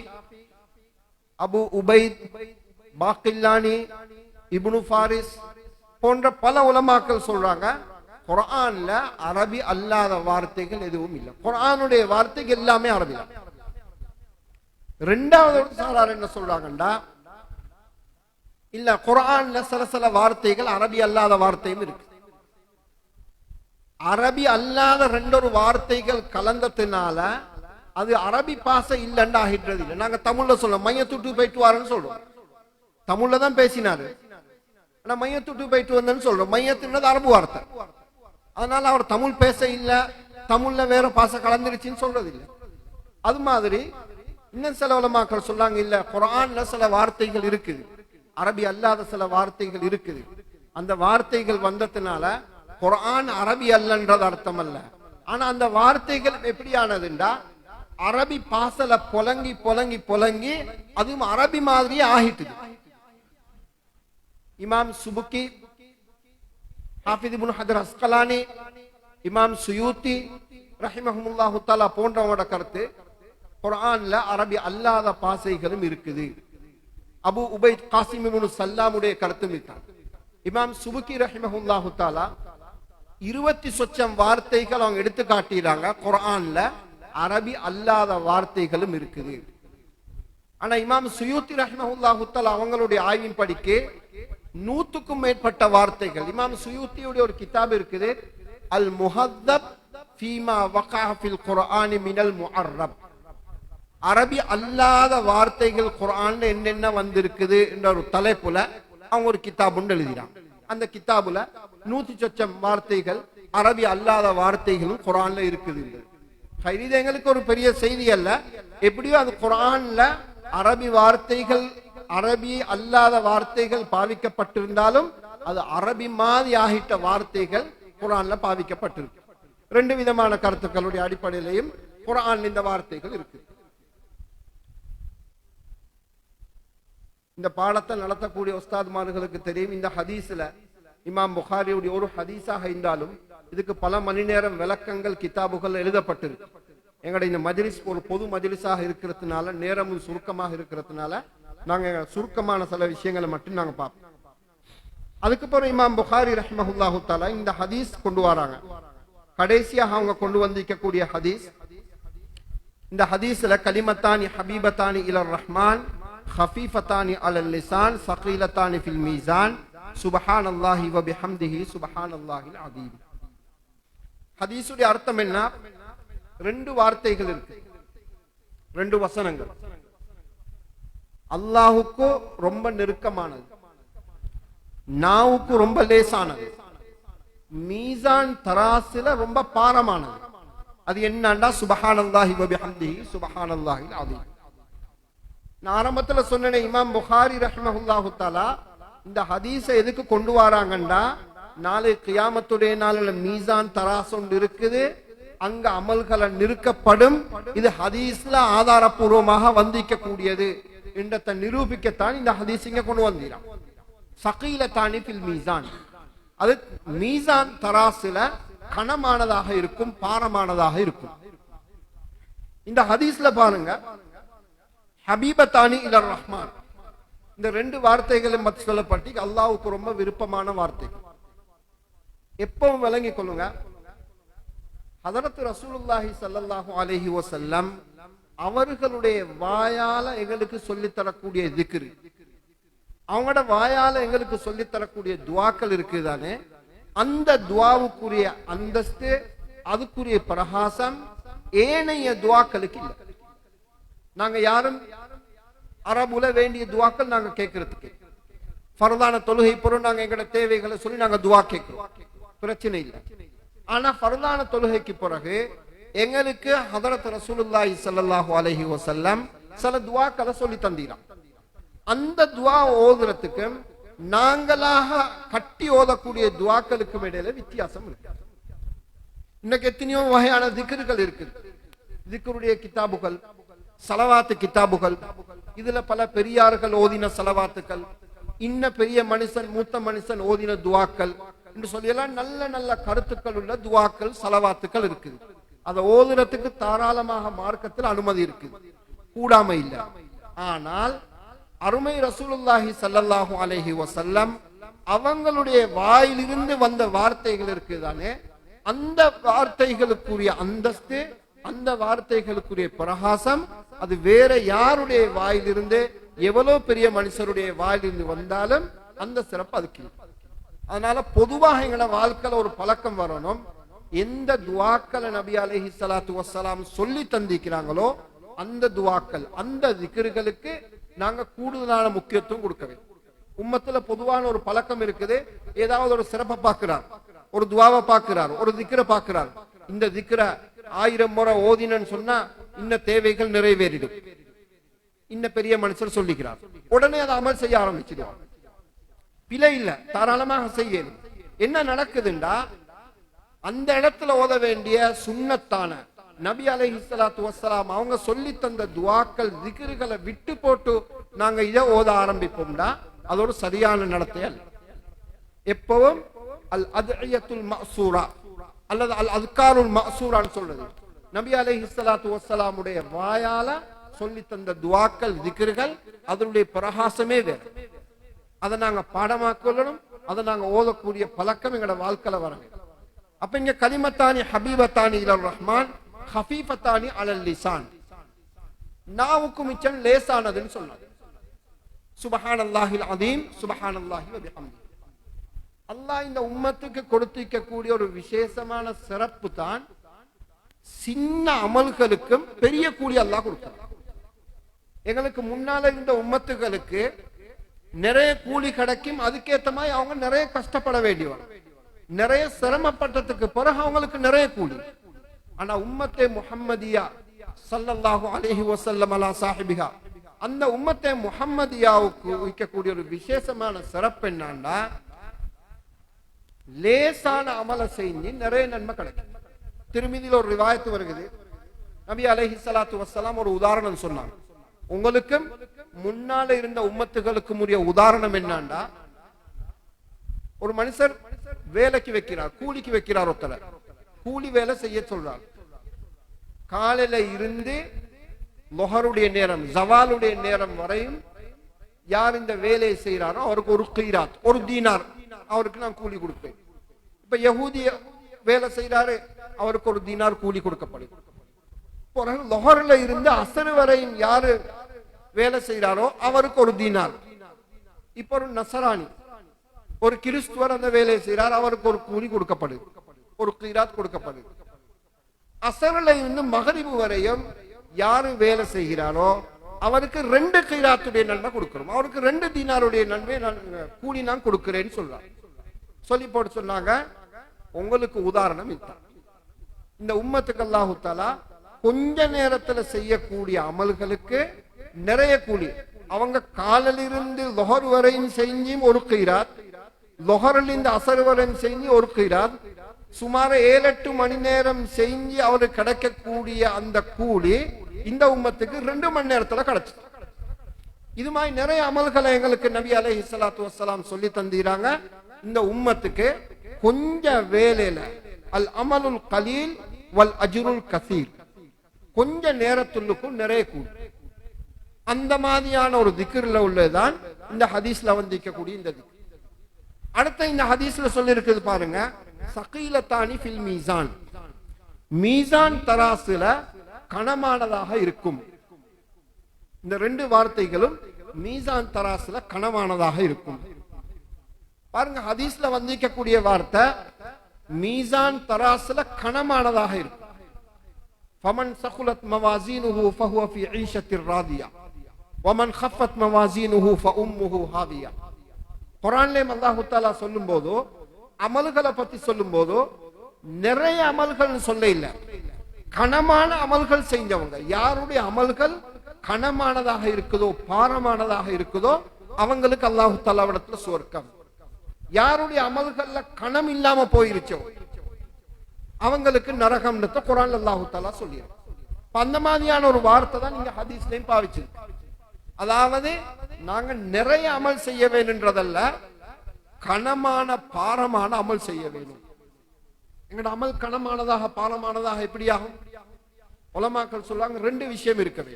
அபு உபைத், பாக்கில்லானி, இப்னு ஃபாரிஸ் போன்ற பல உலமாக்கள் சொல்றாங்க குர்ஆன்ல அரபி அல்லாத வார்த்தைகள் எதுவும் இல்லை, குர்ஆனுடைய வார்த்தைகள் எல்லாமே அரபி தான். ரெண்டாவது சாரார் என்ன சொல்றாங்கண்டா, இல்ல குர்ஆன்ல சில வார்த்தைகள் அரபி அல்லாத வார்த்தையும் இருக்கு. அரபி அல்லாத ரெண்டொரு வார்த்தைகள் கலந்ததுனால அது அரபி பாசை இல்லைன்னு ஆகின்றது இல்லை. நாங்க தமிழ்ல சொல்றோம், மையத்துட்டு போயிட்டு வாருன்னு சொல்றோம், தமிழ்ல தான் பேசினாரு. ஆனா மையத்துட்டு போயிட்டு வந்தேன்னு சொல்றோம், மையத்துன்றது அரபு வார்த்தை. அதனால அவர் தமிழ் பேச இல்ல, தமிழ்ல வேற பாசை கலந்துருச்சுன்னு சொல்றது இல்லை. அது மாதிரி இன்னும் சில உலமாக்கள் சொல்றாங்க, இல்ல குர்ஆன்ல சில வார்த்தைகள் இருக்குது, அரபி அல்லாத சில வார்த்தைகள் இருக்குது. அந்த வார்த்தைகள் வந்ததுனால குர்ஆன் அரபி அல்லன்றது அர்த்தம் அல்ல. ஆனா அந்த வார்த்தைகள் எப்படியானதுண்டா அரபி பாசல பொலங்கி பொலங்கி பொலங்கி அதுவும் அரபி மாதிரியே ஆகிட்டுது. இமாம் சுபுக்கி, ஹாஃபிஸ் இப்னு ஹஜர் அஸ்கலானி, இமாம் சுயூத்தி ரஹிமஹுல்லாஹு தஆலா போன்றவங்களோட கருத்து குர்ஆன்ல அரபி அல்லாத பாசைகளும் இருக்குது. அபு உபைத் காசிம் இப்னு சல்லாமுடைய கருத்தும் இதுதான். இமாம் சுபுக்கி ரஹிமஹுல்லாஹு தஆலா 20 சொச்சம் வார்த்தைகள் அவங்க எடுத்து காட்டிறாங்க, குர்ஆன்ல அரபி அல்லாத வார்த்தைகளும் இருக்குது. ஆனா இமாம் சுயூத்தி ரஹிமஹுல்லாஹு தஆலா அவங்களுடைய ஆய்வின் படிக்கு 100க்கும் மேற்பட்ட வார்த்தைகள். இமாம் சுயூத்தியுடைய ஒரு கிதாப் இருக்குது, அல் முஹத்தப் ஃபீமா வகஅ ஃபில் குர்ஆனி மினல் முஅர்ரப். அரபி அல்லாத வார்த்தைகள் குர்ஆன்ல என்னென்ன வந்திருக்குது என்ற ஒரு தலைப்புல அவங்க ஒரு கிதாப் ஒன்று எழுதிறாங்க. அந்த கிதாபுல 100 சொச்சம் வார்த்தைகள் அரபி அல்லாத வார்த்தைகளும் குர்ஆன்ல இருக்குது. இது எங்களுக்கு ஒரு பெரிய செய்தி அல்ல, எப்படியோ அது குர்ஆன்ல அரபி வார்த்தைகள் அரபி அல்லாத வார்த்தைகள் பாவிக்கப்பட்டிருந்தாலும் அது அரபி மாதிரி ஆகிட்ட வார்த்தைகள் குர்ஆன்ல பாவிக்கப்பட்டிருக்கு. ரெண்டு விதமான கருத்துக்களுடைய அடிப்படையிலையும் குர்ஆன் இந்த வார்த்தைகள் இருக்கு. இந்த பாடத்தை நடத்தக்கூடிய உஸ்தாத்மார்களுக்கு தெரியும், இந்த ஹதீஸ்ல இமாம் புகாரியுடைய ஒரு ஹதீஸாக இருந்தாலும் இதுக்கு பல மணி நேரம் விளக்கங்கள் கிதாபுகள் எழுதப்பட்டிருக்கு. எங்களுடைய இந்த மஜ்லிஸ் ஒரு பொது மஜ்லிஸாக இருக்கிறதுனால நேரமும் சுருக்கமாக இருக்கிறதுனால நாங்க சுருக்கமான சில விஷயங்களை மட்டும் நாங்க பார்ப்போம். அதுக்கப்புறம் இமாம் புகாரி ரஹ்மஹுல்லாஹு தஆலா இந்த ஹதீஸ் கொண்டு வராங்க. கடைசியாக அவங்க கொண்டு வந்திருக்கக்கூடிய ஹதீஸ், இந்த ஹதீஸ்ல கலிமத்தானி ஹபீபத்தானி இலர் ரஹ்மான் ஹஃபீஃபத்தானி அலல் லிசான் ஸகீலத்தானி ஃபில் மீசான் சுப்ஹானல்லாஹி வ பிஹம்திஹி சுப்ஹானல்லாஹில் அதீம். ஹதீஸுடைய அர்த்தம் என்ன? ரெண்டு வார்த்தைகள் இருக்கு, ரெண்டு வசனங்கள். அல்லாஹுக்கு ரொம்ப நெருக்கமானது, நாவுக்கு ரொம்ப லேசானது, மீசான் தராசில ரொம்ப பாரமானது. அது என்னன்னா சுப்ஹானல்லாஹி வ பிஹம்திஹி சுப்ஹானல்லாஹில் அதீம். நான் ஆரம்பத்துல சொன்னேன், இமாம் புகாரி ரஹ்மஹுல்லாஹு தஆலா இந்த ஹதீஸை எதுக்கு கொண்டு வராங்கன்னா, நாளை கியாமத்துடைய நாளில் மீசான் தராஸ் ஒன்று இருக்குது, அங்க அமல்களை நிறுக்கப்படும், இது ஹதீஸ்ல ஆதாரபூர்வமாக வந்திக்க கூடியது என்றதை நிரூபிக்கத்தான் இந்த ஹதீஸ் இங்க கொண்டு வந்தீரான். ஸகீலத்தானி ஃபில் மீசான், அது மீசான் தராசுல கனமானதாக இருக்கும், பாரமானதாக இருக்கும். இந்த ஹதீஸ்ல பாருங்க, ஹபீபத்தானி இலர் ரஹ்மான், இந்த ரெண்டு வார்த்தைகளும் பற்றி சொல்லப்பட்டு அல்லாஹ்வுக்கு ரொம்ப விருப்பமான வார்த்தை. எப்பவும் விளங்கிக் கொள்ளுங்க, ஹதரத் ரசூலுல்லாஹி ஸல்லல்லாஹு அலைஹி வஸல்லம் அவர்களுடைய வாயால எங்களுக்கு சொல்லித் தரக்கூடிய திக்ர், அவங்களோட வாயால எங்களுக்கு சொல்லித் தரக்கூடிய துவாக்கள் இருக்குதானே, அந்த துவாவுக்குரிய அந்தஸ்து, அதுக்குரிய பிரகாசம் ஏனைய துவாக்களுக்கு இல்லை. நாங்க யாரும் அரபுல வேண்டிய துவாக்கள் நாங்க கேட்கறதுக்கு, ஃபர்தான தொழுகை பொருள் நாங்க எங்களோட தேவைகளை சொல்லி நாங்க துவா கேட்கிறோம், பிரச்சனை இல்லை. ஆனா ஃபர்தான தொழுகைக்கு பிறகு எங்களுக்கு ஹதரத் ரசூலுல்லாஹி ஸல்லல்லாஹு அலைஹி வஸல்லம் சில துவாக்களை சொல்லி தந்தீராம். அந்த துவா ஓதுறதுக்கு நாங்களாக கட்டி ஓதக்கூடிய துவாக்களுக்கும் இடையில வித்தியாசம் இருக்கு. இன்னைக்கு எத்தனையோ வகையான திக்ருகள் இருக்குது. திக்ருடைய கிதாபுகள், சலவாத்து கிதாபுகள், இதுல பல பெரியார்கள் ஓதின சலவாத்துக்கள், இன்ன பெரிய மனுஷன் மூத்த மனுஷன் ஓதின துவாக்கள் என்று சொல்லியெல்லாம் நல்ல நல்ல கருத்துக்கள் உள்ள துவாக்கள் சலவாத்துக்கள் இருக்குது. அதை ஓதுறதுக்கு தாராளமாக மார்க்கத்தில் அனுமதி இருக்குது, கூடாம இல்லை. ஆனால் அருமை ரசூலுல்லாஹி ஸல்லல்லாஹு அலைஹி வஸல்லம் அவங்களுடைய வாயிலிருந்து வந்த வார்த்தைகள் இருக்குதானே, அந்த வார்த்தைகளுக்குரிய அந்தஸ்து, அந்த வார்த்தைகளுக்குரிய பிரகாசம், அது வேற யாருடைய வாயிலிருந்து, எவ்வளவு பெரிய மனுஷருடைய வாயிலிருந்து வந்தாலும் அந்த சிறப்பு அதுக்கு. அதனால பொதுவாக எங்களோட வாழ்க்கையில ஒரு பழக்கம் வரணும், எந்த துவாக்களை நபி அலைஹி ஸலாத்து வஸ்ஸலாம் சொல்லி தந்திக்கிறாங்களோ அந்த துவாக்கள், அந்த திக்ருகளுக்கு நாங்க கூடுதலான முக்கியத்துவம் கொடுக்க வேண்டும். உம்மத்துல பொதுவான ஒரு பழக்கம் இருக்குது, ஏதாவது ஒரு சிறப்பை பார்க்கிறார், ஒரு துவாவை பார்க்கிறார், ஒரு திக்ரை பார்க்கிறார், இந்த திக்ரை 1000 முறை ஓதினன்னு சொன்னா இன்ன தேவைகள் நிறைவேறிடும், இன்ன பெரிய மனுஷர் சொல்லிக்கிறார், உடனே அதை அமல் செய்ய ஆரம்பிச்சிடுவார். பிழை இல்ல, தாராளமாக செய்யணும். என்ன நடக்குதுண்டா, அந்த இடத்துல ஓத வேண்டிய சுன்னத்தான நபி அலைஹிஸ்ஸலாத்து வஸ்ஸலாம் அவங்க சொல்லி தந்த துவாக்கள் திக்ருகளை விட்டு போட்டு நாங்க இதை ஓத ஆரம்பிப்போம்டா அது ஒரு சரியான நடத்தை அல்ல. எப்பவும் அல் அத்இயத்துல் மஅசூரா அல்லது அல் அஸ்காருல் மஅசூரான்னு சொல்றது, நபி அலைஹிஸ்ஸலாத்து வஸ்ஸலாமுடைய வாயால சொல்லி தந்த துவாக்கள் திக்ருகள், அதனுடைய பிரகாசமே வேறு. அதை நாங்க பாடமாக்கணும், அதை நாங்க ஓதக்கூடிய பழக்கம் எங்களோட வாழ்க்கையில வர வேண்டும். அப்ப இங்க கலிமத்தானி ஹபீபத்தானி இலர் ரஹ்மான் ஹஃபீஃபத்தானி அலல் லிசான், நாவுக்கு மிச்சம் லேசானதுன்னு சொன்னாங்க. சுப்ஹானல்லாஹில் அதீம் சுப்ஹானல்லாஹி வ பிஹம்தி. அல்லாஹ் இந்த உம்மத்துக்கு கொடுத்திருக்கக்கூடிய ஒரு விசேஷமான சிறப்பு தான், சின்ன அமல்களுக்கும் பெரிய கூலி அல்லாஹ் கொடுக்கிறார். எங்களுக்கு முன்னால இருந்த உம்மத்துகளுக்கு நிறைய கூலி கிடைக்கும், அதுக்கேற்ற மாதிரி அவங்க நிறைய கஷ்டப்பட வேண்டியவங்க, நிறைய சிரமப்பட்டதுக்கு பிறகு அவங்களுக்கு நிறைய கூலி. ஆனா உம்மத்தே முஹம்மதியா ஸல்லல்லாஹு அலைஹி வஸல்லம் அலா சாஹிபிஹா, அந்த உம்மத்தே முஹம்மதியாவுக்கு வைக்கக்கூடிய ஒரு விசேஷமான சிறப்பு என்னன்னா, லேசான அமல செஞ்சு நிறைய நன்மை கிடைக்கும். திருமிதியில் ஒரு ரிவாயத்து வருகிறது, நபி அலைஹிஸ்ஸலாத்து வஸ்ஸலாம் ஒரு உதாரணம் சொன்னாங்க. உங்களுக்கும் முன்னால இருந்த உம்மத்துகளுக்கும் உரிய உதாரணம் என்னண்டா, ஒரு மனுஷர் வேலைக்கு வைக்கிறார், கூலிக்கு வைக்கிறார், ஒருத்தர கூலி வேலை செய்ய சொல்றார். காலையில இருந்து லொஹருடைய நேரம் ஜவாலுடைய நேரம் வரையும் யார் இந்த வேலையை செய்யறாரோ அவருக்கு ஒரு கீராத், ஒரு தீனார் அவருக்கு நான் கூலி கொடுப்பேன். இப்ப யஹூதிய வேலை செய்யறாரு, அவருக்கு ஒரு தீனார் கூலி கொடுக்கப்படும். பிறகு லொஹர்ல இருந்து அசர் வரையும் யாரு வேலை செய்யறாரோ அவருக்கு ஒரு தீனார். இப்ப ஒரு நசராணி, ஒரு கிறிஸ்துவர் அந்த வேலையை செய்யறார், அவருக்கு ஒரு கூலி கொடுக்கப்படுது, ஒரு கீராத் கொடுக்கப்படுது. அசர்ல இருந்து மகரிபு வரையும் யாரு வேலை செய்கிறாரோ அவருக்கு 2 கீராத்துடைய நன்மை கொடுக்கிறோம், அவருக்கு 2 தீனாருடைய நன்மை கூலி நான் கொடுக்கிறேன்னு சொல்றாங்க. சொல்லி போட்டு சொன்னாங்க, உங்களுக்கு உதாரணம் இதுதான். இந்த உம்மத்துக்கு அல்லாஹு தஆலா கொஞ்ச நேரத்துல செய்யக்கூடிய அமல்களுக்கு நிறைய கூலி. அவங்க காலிலிருந்து லொஹர் வரையும் செஞ்சும் ஒரு கீராத், லொஹரிலிருந்து அசர் வரையும் செஞ்சு ஒரு கீராத், சுமார் 7-8 மணி நேரம் செஞ்சு அவருக்கு கிடைக்கக்கூடிய அந்த கூலி இந்த உம்மத்துக்கு 2 மணி நேரத்துல கிடைச்சு. இது மாதிரி நிறைய அமல்களை எங்களுக்கு நபி அலைஹிஸ்ஸலாத்து வஸ்ஸலாம் சொல்லி தந்தீராங்க. இந்த உம்மத்துக்கு கொஞ்ச வேலையில அல் அமலுல் கலீல் வல் அஜ்ருல் கசீர், கொஞ்ச நேரத்துள்ளுக்கும் நிறைய கூலி. அந்த மாதிரியான ஒரு திக்ர்ல உள்ளதுதான் இந்த ஹதீஸ்ல வந்திருக்கக்கூடிய இந்த திக்ர். அடுத்த இந்த ஹதீஸ்ல சொல்லி இருக்குது பாருங்க, சகீலத்தானி ஃபில் மீசான், மீசான் தராசுல கனமானதாக இருக்கும். இந்த ரெண்டு வார்த்தைகளும் மீசான் தராசுல கனமானதாக இருக்கும். பாருங்க, ஹதீஸ்ல வந்திருக்கக்கூடிய வார்த்தை மீசான் தராசுல கனமானதாக இருக்கும். ஃபமன் ஸகுலத் மவாஸீனுஹு ஃபஹுவ ஃபீ ஈஷத்திர் ராதியா வமன் ഖஃபத் மவாஸீனுஹு ஃபஉம்முஹு ஹாவியா. குர்ஆன்ல அல்லாஹ் தஆலா சொல்லும்போது, அமல்களை பத்தி சொல்லும்போது நிறைய அமல்கள் சொல்ல இல்ல, கனமான அமல்கள் செஞ்சவங்க. யாருடைய அமல்கள் கனமானதாக இருக்குதோ, பாரமானதாக இருக்குதோ, அவங்களுக்கு அல்லாஹ் தஆலா இடத்துல சொர்க்கம். யாருடைய அமல்கள்ல கனம் இல்லாம போயிருச்சோ அவங்களுக்கு நரகம் குர்ஆன்ல அல்லாஹ் தஆலா சொல்லியிருக்கார். அந்த மாதிரியான ஒரு வார்த்தை தான் நீங்க ஹதீஸ்லயும் பாவிச்சு. அதாவது நாங்க நிறைய அமல் செய்ய வேணும்ன்றதல்ல, கனமான பாரமான அமல் செய்ய வேணும். எங்கட அமல் கனமானதாக பாரமானதாக எப்படி ஆகும்? உலமாக்கள் சொல்றாங்க, ரெண்டு விஷயம் இருக்கவே.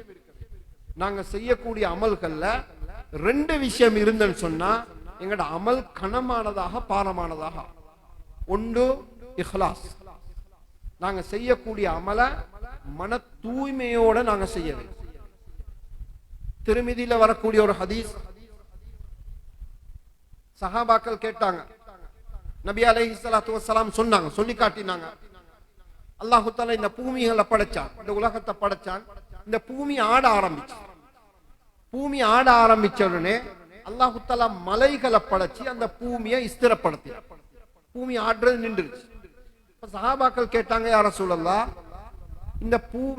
நாங்க செய்யக்கூடிய அமல்கள்ல ரெண்டு விஷயம் இருந்தன்னு சொன்னா எங்கட அமல் கனமானதாக பாரமானதாக. ஒன்று இஹ்லாஸ், நாங்க செய்யக்கூடிய அமல மன தூய்மையோட நாங்க செய்ய வேண்டும். திருமிதியில வரக்கூடிய ஒரு ஹதீஸ், சஹாபாக்கள் கேட்டாங்க, நபி அலைஹிஸ்ஸலாத்து வஸ்ஸலாம் சொன்னாங்க, சொல்லி காட்டினாங்க, அல்லாஹ் தஆலா இந்த பூமிகளை படைச்சான், இந்த உலகத்தை படைச்சான், இந்த பூமி ஆட ஆரம்பிச்சு. பூமி ஆட ஆரம்பிச்ச உடனே அல்லாஹ் தஆலா மலைகளை படைச்சு அந்த பூமியை ஸ்திரப்படுத்தினார். பூமி ஆடுறது நின்றுச்சு. சஹாபாக்கள் கேட்டாங்க, யா ரசூலல்லாஹ்,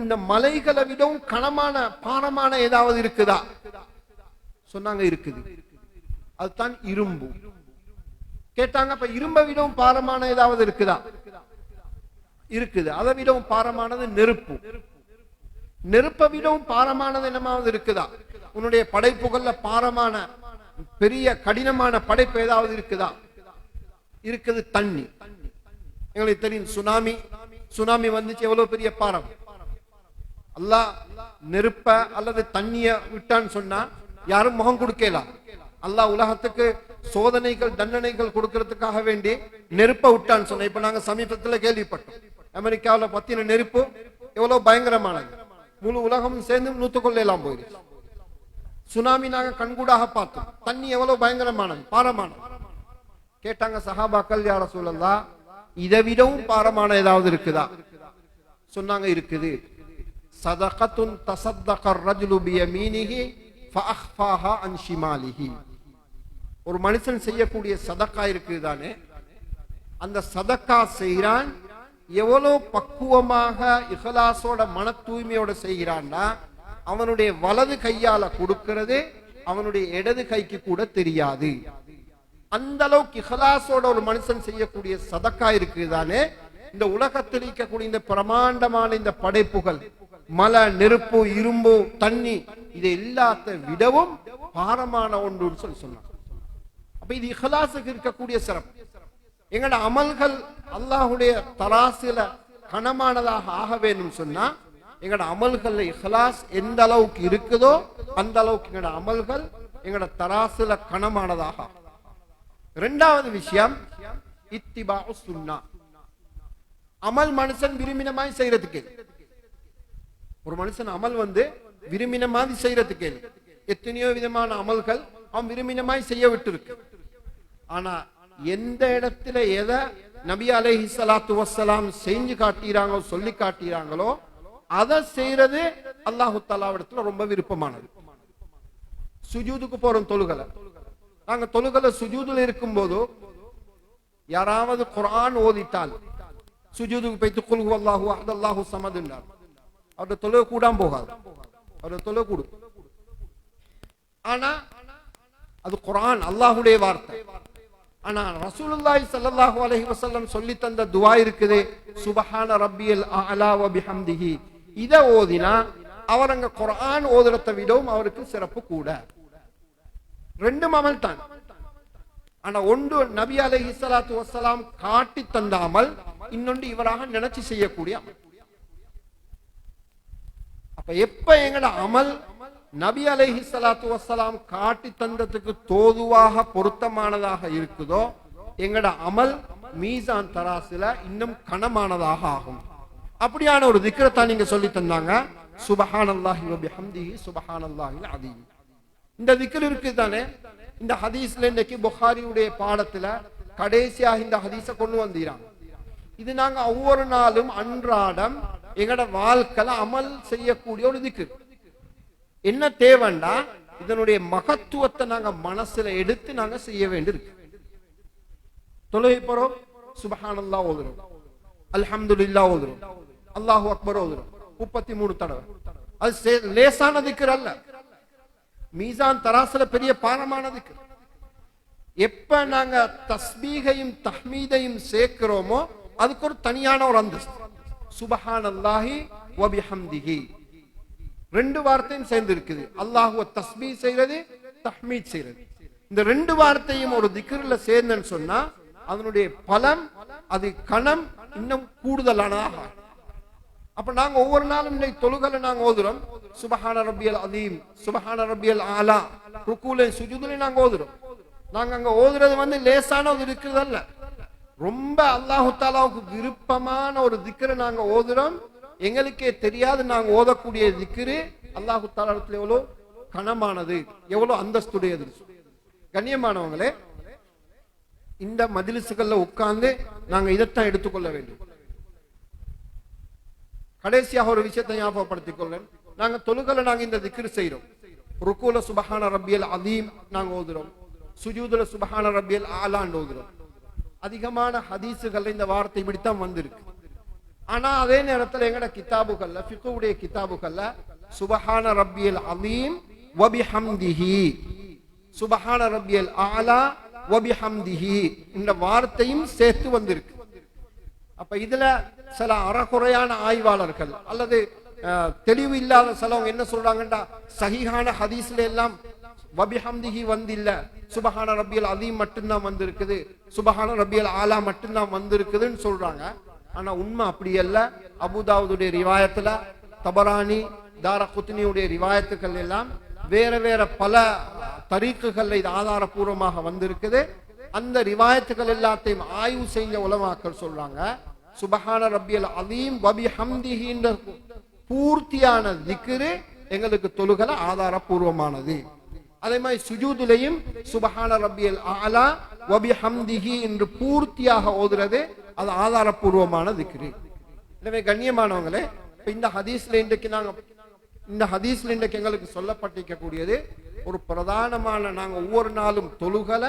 இந்த மலைகளை விடவும் கனமான பாரமான ஏதாவது இருக்குதா? சொன்னாங்க, இருக்குது. அதுதான் இரும்பு. கேட்டாங்க, அப்ப இரும்பை விடவும் பாரமான ஏதாவது இருக்குதா? இருக்குது. அதை விடவும் பாரமானது நெருப்பு. நெருப்பை விடவும் பாரமானது என்னமாவது இருக்குதா? உன்னுடைய படைப்புகள்ல பாரமான பெரிய கடினமான படைப்பு ஏதாவது இருக்குதா? இருக்குது. தண்ணி. எங்களுக்கு தெரியும், சுனாமி வந்துச்சு, எவ்வளவு பெரிய பாரம். அல்லாஹ் நெருப்ப அல்லது தண்ணிய விட்டான்னு சொன்னா யாரும் முகம் கொடுக்கலாம். அல்லாஹ் உலகத்துக்கு சோதனைகள் தண்டனைகள் கொடுக்கறதுக்காக வேண்டி நெருப்ப விட்டான்னு சொன்ன. இப்ப நாங்க சமீபத்துல கேள்விப்பட்டோம், அமெரிக்காவில் பத்தின நெருப்பு எவ்வளவு பயங்கரமானது. முழு உலகமும் சேர்ந்து 100 கொள்ளையெல்லாம் போயிடுச்சு. சுனாமி நாங்க கண்கூடாக பார்த்தோம். தண்ணி எவ்வளவு பயங்கரமானது, பாரமானது. கேட்டாங்க சஹாபாக்கள், யா ரசூலல்லாஹ், இதை விடவும் பாரமான ஏதாவது இருக்குதா? சொன்னாங்க, இருக்குது. சதகத்துன் தஸத்தகர் ரஜுலு பியமீனிஹி ஃபஅக்ஃபாஹா அன் ஷிமாலிஹி. ஒரு மனுஷன் செய்யக்கூடிய சதக்கா இருக்குதானே, அந்த சதக்கா செய்கிறான், எவ்வளவு பக்குவமாக இஹ்லாஸோட மன தூய்மையோட செய்கிறான்னா அவனுடைய வலது கையால கொடுக்கிறது அவனுடைய இடது கைக்கு கூட தெரியாது. அந்த அளவுக்கு இஹ்லாஸோட ஒரு மனுஷன் செய்யக்கூடிய சதக்கா இருக்குதானே, இந்த உலகத்தில் இருக்கக்கூடிய இந்த பிரமாண்டமான இந்த படைப்புகள், மலை, நெருப்பு, இரும்பு, தண்ணி, இது எல்லாத்த விடவும் பாரமான ஒன்று சொல்லி சொன்னாங்க. அப்ப இது இஹ்லாஸுக்கு இருக்கக்கூடிய சிறப்பு. எங்கட அமல்கள் அல்லாஹ்வுடைய தராசுல கனமானதாக ஆக வேண்டும் சொன்னா எங்கட அமல்கள் இஹ்லாஸ் எந்த அளவுக்கு இருக்குதோ அந்த அளவுக்கு எங்கட அமல்கள் எங்கட தராசுல கனமானதாக. இரண்டாவது விஷயம் இத்திபாஉ சுன்னா. அமல் மனுஷன் விரும்பினமாய் செய்யறதுக்கு, ஒரு மனுஷன் அமல் விரும்பின மாதிரி செய்யறதுக்கு எத்தனையோ விதமான அமல்கள் அவன் விரும்பினமாய் செய்ய விட்டு இருக்கு. ஆனா எந்த இடத்துல எதை நபி அலைஹிஸ்ஸலாத்து வஸ்ஸலாம் செஞ்சு காட்டுறாங்களோ, சொல்லி காட்டுறாங்களோ அதை செய்யறது அல்லாஹு தஆலா இடத்துல ரொம்ப விருப்பமானது. சுஜூதுக்கு போறோம், தொழுகல. நாங்க தொழுகல சுஜூதுல இருக்கும் போது யாராவது குர்ஆன் ஓதிட்டால் சுஜூதுக்கு போய்த்து குல் ஹுவல்லாஹு அஹத் அல்லாஹு ஸமத் என்றார், அவருடைய தொழுகை கூடாம போகாது, அவருடைய தொழுகை கூடும். ஆனா அது குர்ஆன், அல்லாஹ்வுடைய வார்த்தை. ஆனா ரசூலுல்லாஹி ஸல்லல்லாஹு அலைஹி வஸல்லம் சொல்லி தந்த துஆ இருக்குது, சுப்ஹான ரப்பியல் அஅலா வ பிஹம்திஹி. இத ஓதினா அவர் அங்க குர்ஆன் ஓதுறதை விடவும் அவருக்கு சிறப்பு கூட. ரெண்டும் அமல் தான். ஆனா ஒன்று நபி அலைஹிஸ்ஸலாத்து வஸ்ஸலாம் காட்டி தந்த அமல், இன்னொன்று இவராக நினைச்சு செய்யக்கூடிய அமல். அப்ப எப்ப எங்கட அமல் நபி அலைஹிஸ்ஸலாத்து வஸ்ஸலாம் காட்டி தந்ததுக்கு தோதுவாக பொருத்தமானதாக இருக்குதோ எங்கட அமல் மீசான் தராசுல இன்னும் கனமானதாக ஆகும். அப்படியான ஒரு திக்ரத்தான் நீங்க சொல்லி தந்தாங்க. சுபஹானல்லாஹி வ பிஹம்திஹி சுபஹானல்லாஹில் அஸீம். இந்த திக்ர் இருக்கு தானே, இந்த ஹதீஸ்ல இன்னைக்கு புகாரியுடைய பாடத்துல கடைசியாக இந்த ஹதீஸை கொண்டு வந்தீராங்க. இது நாங்க ஒவ்வொரு நாளும் அன்றாடம் எங்கட வாழ்க்கையில அமல் செய்யக்கூடிய ஒரு திக்ர். என்ன தேவைண்டா, இதனுடைய மகத்துவத்தை நாங்க மனசுல எடுத்து நாங்க செய்ய வேண்டியிருக்கு. தொழுகை போறோம், சுபஹானல்லாஹ் ஓதுறோம், அல்ஹம்துலில்லாஹ் ஓதுறோம், அல்லாஹு அக்பர் ஓதுறோம் 33 தடவை. அது லேசான திக்ர் அல்ல, மீசான் தராசுல பெரிய பாரமான திக்ர். எப்ப நாங்க தஸ்பீகையும் தஹ்மீதையும் சேர்க்கிறோமோ அதுக்கு ஒரு தனியான ஒரு அந்தஸ்து. சுபஹானல்லாஹி வ பிஹம்திஹி ரெண்டு வார்த்தையும் சேர்ந்து இருக்குது. அல்லாஹ்வை தஸ்பீஹ் செய்யறது, தஹ்மீத் செய்யறது. இந்த ரெண்டு வார்த்தையும் ஒரு திக்ர்ல சேர்ந்தன்னு சொன்னா அதனுடைய பலம், அது கணம் இன்னும் கூடுதலானதாக. அப்ப நாங்க ஒவ்வொரு நாளும் இன்னைக்கு தொழுகல நாங்க ஓதுறோம் சுபஹான ரப்பியல் அதீம், சுபஹான ரப்பியல் ஆலா, ருக்கூல சுஜூதுல நாங்க ஓதுறோம். நாங்க அங்க ஓதுறது லேசான ஒரு திக்ர் அல்ல, ரொம்ப அல்லாஹு தஆலாவுக்கு விருப்பமான ஒரு திக்ரை நாங்க ஓதுறோம். எங்களுக்கே தெரியாது நாங்க ஓதக்கூடிய திக்ரு அல்லாஹு தஆலாவுக்கு எவ்வளவு கனமானது, எவ்வளவு அந்தஸ்துடையது. கண்ணியமானவங்களே, இந்த மஜ்லிஸ்கள்ல உட்கார்ந்து நாங்க இதைத்தான் எடுத்துக்கொள்ள வேண்டும். கடைசியாக ஒரு விஷயத்தை ஞாபகப்படுத்திக் கொள்ள, நாங்க தொழுகல நாங்க இந்த திக்ர் செய்யறோம். ருக்கூல சுபஹான ரப்பியல் அதீம் நாங்க ஓதுறோம், சுஜூதுல சுபஹான ரப்பியல் ஆலான்னு ஓதுறோம். அதிகமான ஹதீஸுகள்ல இந்த வார்த்தை இப்படித்தான் வந்திருக்கு. ஆனா அதே நேரத்தில் எங்கட கிதாபுகள்ல, ஃபிக்ஹுடைய கிதாபுகள்ல சுபஹான ரப்பியல் அதீம் வ பிஹம்திஹி, சுபஹான ரப்பியல் ஆலா வ பிஹம்திஹி இந்த வார்த்தையும் சேர்த்து வந்திருக்கு. அப்ப இதுல சில அறகுறையான ஆய்வாளர்கள் அல்லது தெளிவு இல்லாத சிலவங்க என்ன சொல்றாங்கடா, சஹீஹான ஹதீஸ்ல எல்லாம் வபிஹம்திஹி வந்தில்ல, சுபஹான ரப்பியல் அதீம் மட்டும்தான் வந்திருக்குது, சுபஹான ரப்பியல் ஆலா மட்டும்தான் வந்திருக்குதுன்னு சொல்றாங்க. ஆனா உண்மை அப்படி அல்ல. அபூதாவுதுடைய ரிவாயத்துல, தபரானி, தாரகுத்னியுடைய ரிவாயத்துக்கள் எல்லாம் வேற வேற பல தரீக்குகள்ல இது ஆதாரபூர்வமாக வந்திருக்குது. அந்த ரிவாயத்துக்கள் எல்லாத்தையும் ஆய்வு செஞ்ச உலமாக்கள் சொல்றாங்க, சுபஹான ரப்பியல் அதீம் வபிஹம்திஹி என்ற பூர்த்தியான திக்ரு எங்களுக்கு தொழுகல ஆதாரபூர்வமானது. அதே மாதிரி சுஜூதுலையும் சுபஹான ரப்பியல் ஆலா வ பிஹம்திஹி என்று பூர்த்தியாக ஓதுறது அது ஆதாரபூர்வமான திக்ரு. எனவே கண்ணியமானவங்களே, இந்த ஹதீஸ்ல இன்றைக்கு எங்களுக்கு சொல்லப்பட்டிருக்க கூடியது ஒரு பிரதானமான, நாங்க ஒவ்வொரு நாளும் தொழுகல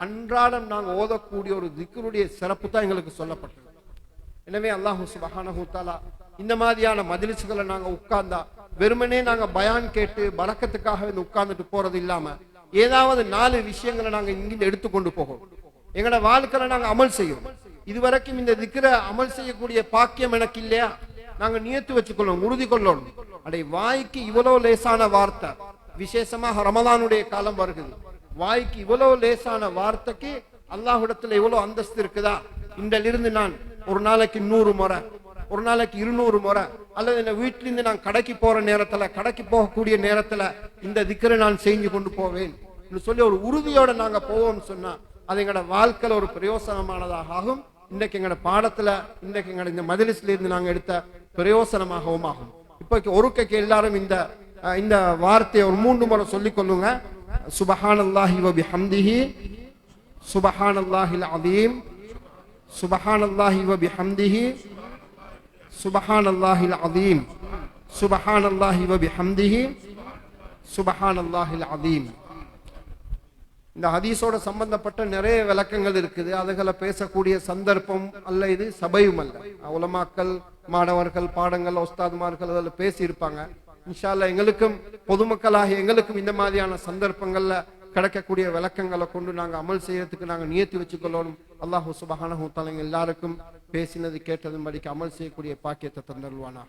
அன்றாடம் நாங்க ஓதக்கூடிய ஒரு திக்ருடைய சிறப்பு தான் எங்களுக்கு சொல்லப்பட்டது. எனவே அல்லாஹ் சுப்ஹானஹு வ தஆலா இந்த மாதிரியான மஜ்லிஸ்களை நாங்க உட்கார்ந்தா வெறுமனே நாங்க பயான் கேட்டு பரக்கத்துக்காக உட்கார்ந்துட்டு போறது இல்லாம ஏதாவது 4 விஷயங்களை நாங்க இங்கிருந்து எடுத்துக்கொண்டு போகும். எங்களோட வாழ்க்கையில நாங்க அமல் செய்யும். இதுவரைக்கும் இந்த திக்ரை அமல் செய்யக்கூடிய பாக்கியம் எனக்கு இல்லையா, நாங்க நியத்து வச்சுக்கொள்ளணும், உறுதி கொள்ளணும். அடே வாய்க்கு இவ்வளவு லேசான வார்த்தை, விசேஷமாக ரமலானுடைய காலம் வருகிறது, வாய்க்கு இவ்வளவு லேசான வார்த்தைக்கு அல்லாஹ்விடத்துல எவ்வளவு அந்தஸ்து இருக்குதா. இன்றிலிருந்து நான் ஒரு நாளைக்கு 100 முறை, ஒரு நாளைக்கு 200 முறை, அல்லது இந்த வீட்டிலிருந்து நான் கடைக்கு போற நேரத்துல, கடைக்கு போகக்கூடிய நேரத்துல இந்த திக்ரை நான் செஞ்சு கொண்டு போவேன் சொல்லி ஒரு உறுதியோட நாங்க போவோம் சொன்னா அது எங்களோட வாழ்க்கையில ஒரு பிரயோசனமானதாக ஆகும். இன்றைக்கு எங்களோட பாடத்துல, இன்றைக்கு எங்களோட இந்த மஜ்லிஸ்ல இருந்து நாங்க எடுத்த பிரயோசனமாகவும் ஆகும். இப்போ ஒருக்கைக்கு எல்லாரும் இந்த வார்த்தையை ஒரு 3 முறை சொல்லிக் கொள்ளுங்க. சுபஹானல்லாஹி வ பிஹம்திஹி சுபஹானல்லாஹில் அதீம், சுபஹானல்லாஹி வ பிஹம்திஹி சுபஹானல்லாஹில் அதீம், சுபஹானல்லாஹி வ பிஹம்திஹி சுபஹானல்லாஹில் அதீம். இந்த ஹதீஸோட சம்பந்தப்பட்ட நிறைய விளக்கங்கள் இருக்குது. அதுகளை பேசக்கூடிய சந்தர்ப்பம் அல்ல, இது சபையும் அல்ல. உலமாக்கள், மாணவர்கள், பாடங்கள், உஸ்தாத்மார்கள் அதில் பேசியிருப்பாங்க. இன்ஷா அல்லாஹ் எங்களுக்கும் பொதுமக்களாக எங்களுக்கும் இந்த மாதிரியான சந்தர்ப்பங்கள்ல கிடைக்கக்கூடிய விளக்கங்களை கொண்டு நாங்க அமல் செய்யறதுக்கு நாங்க நியத்து வச்சுக்கொள்ளணும். அல்லாஹ் சுப்ஹானஹு வ தஆலா எல்லாருக்கும் பேசினது கேட்டது படிக்க அமல் செய்யக்கூடிய பாக்கியத்தை தந்தருவானா.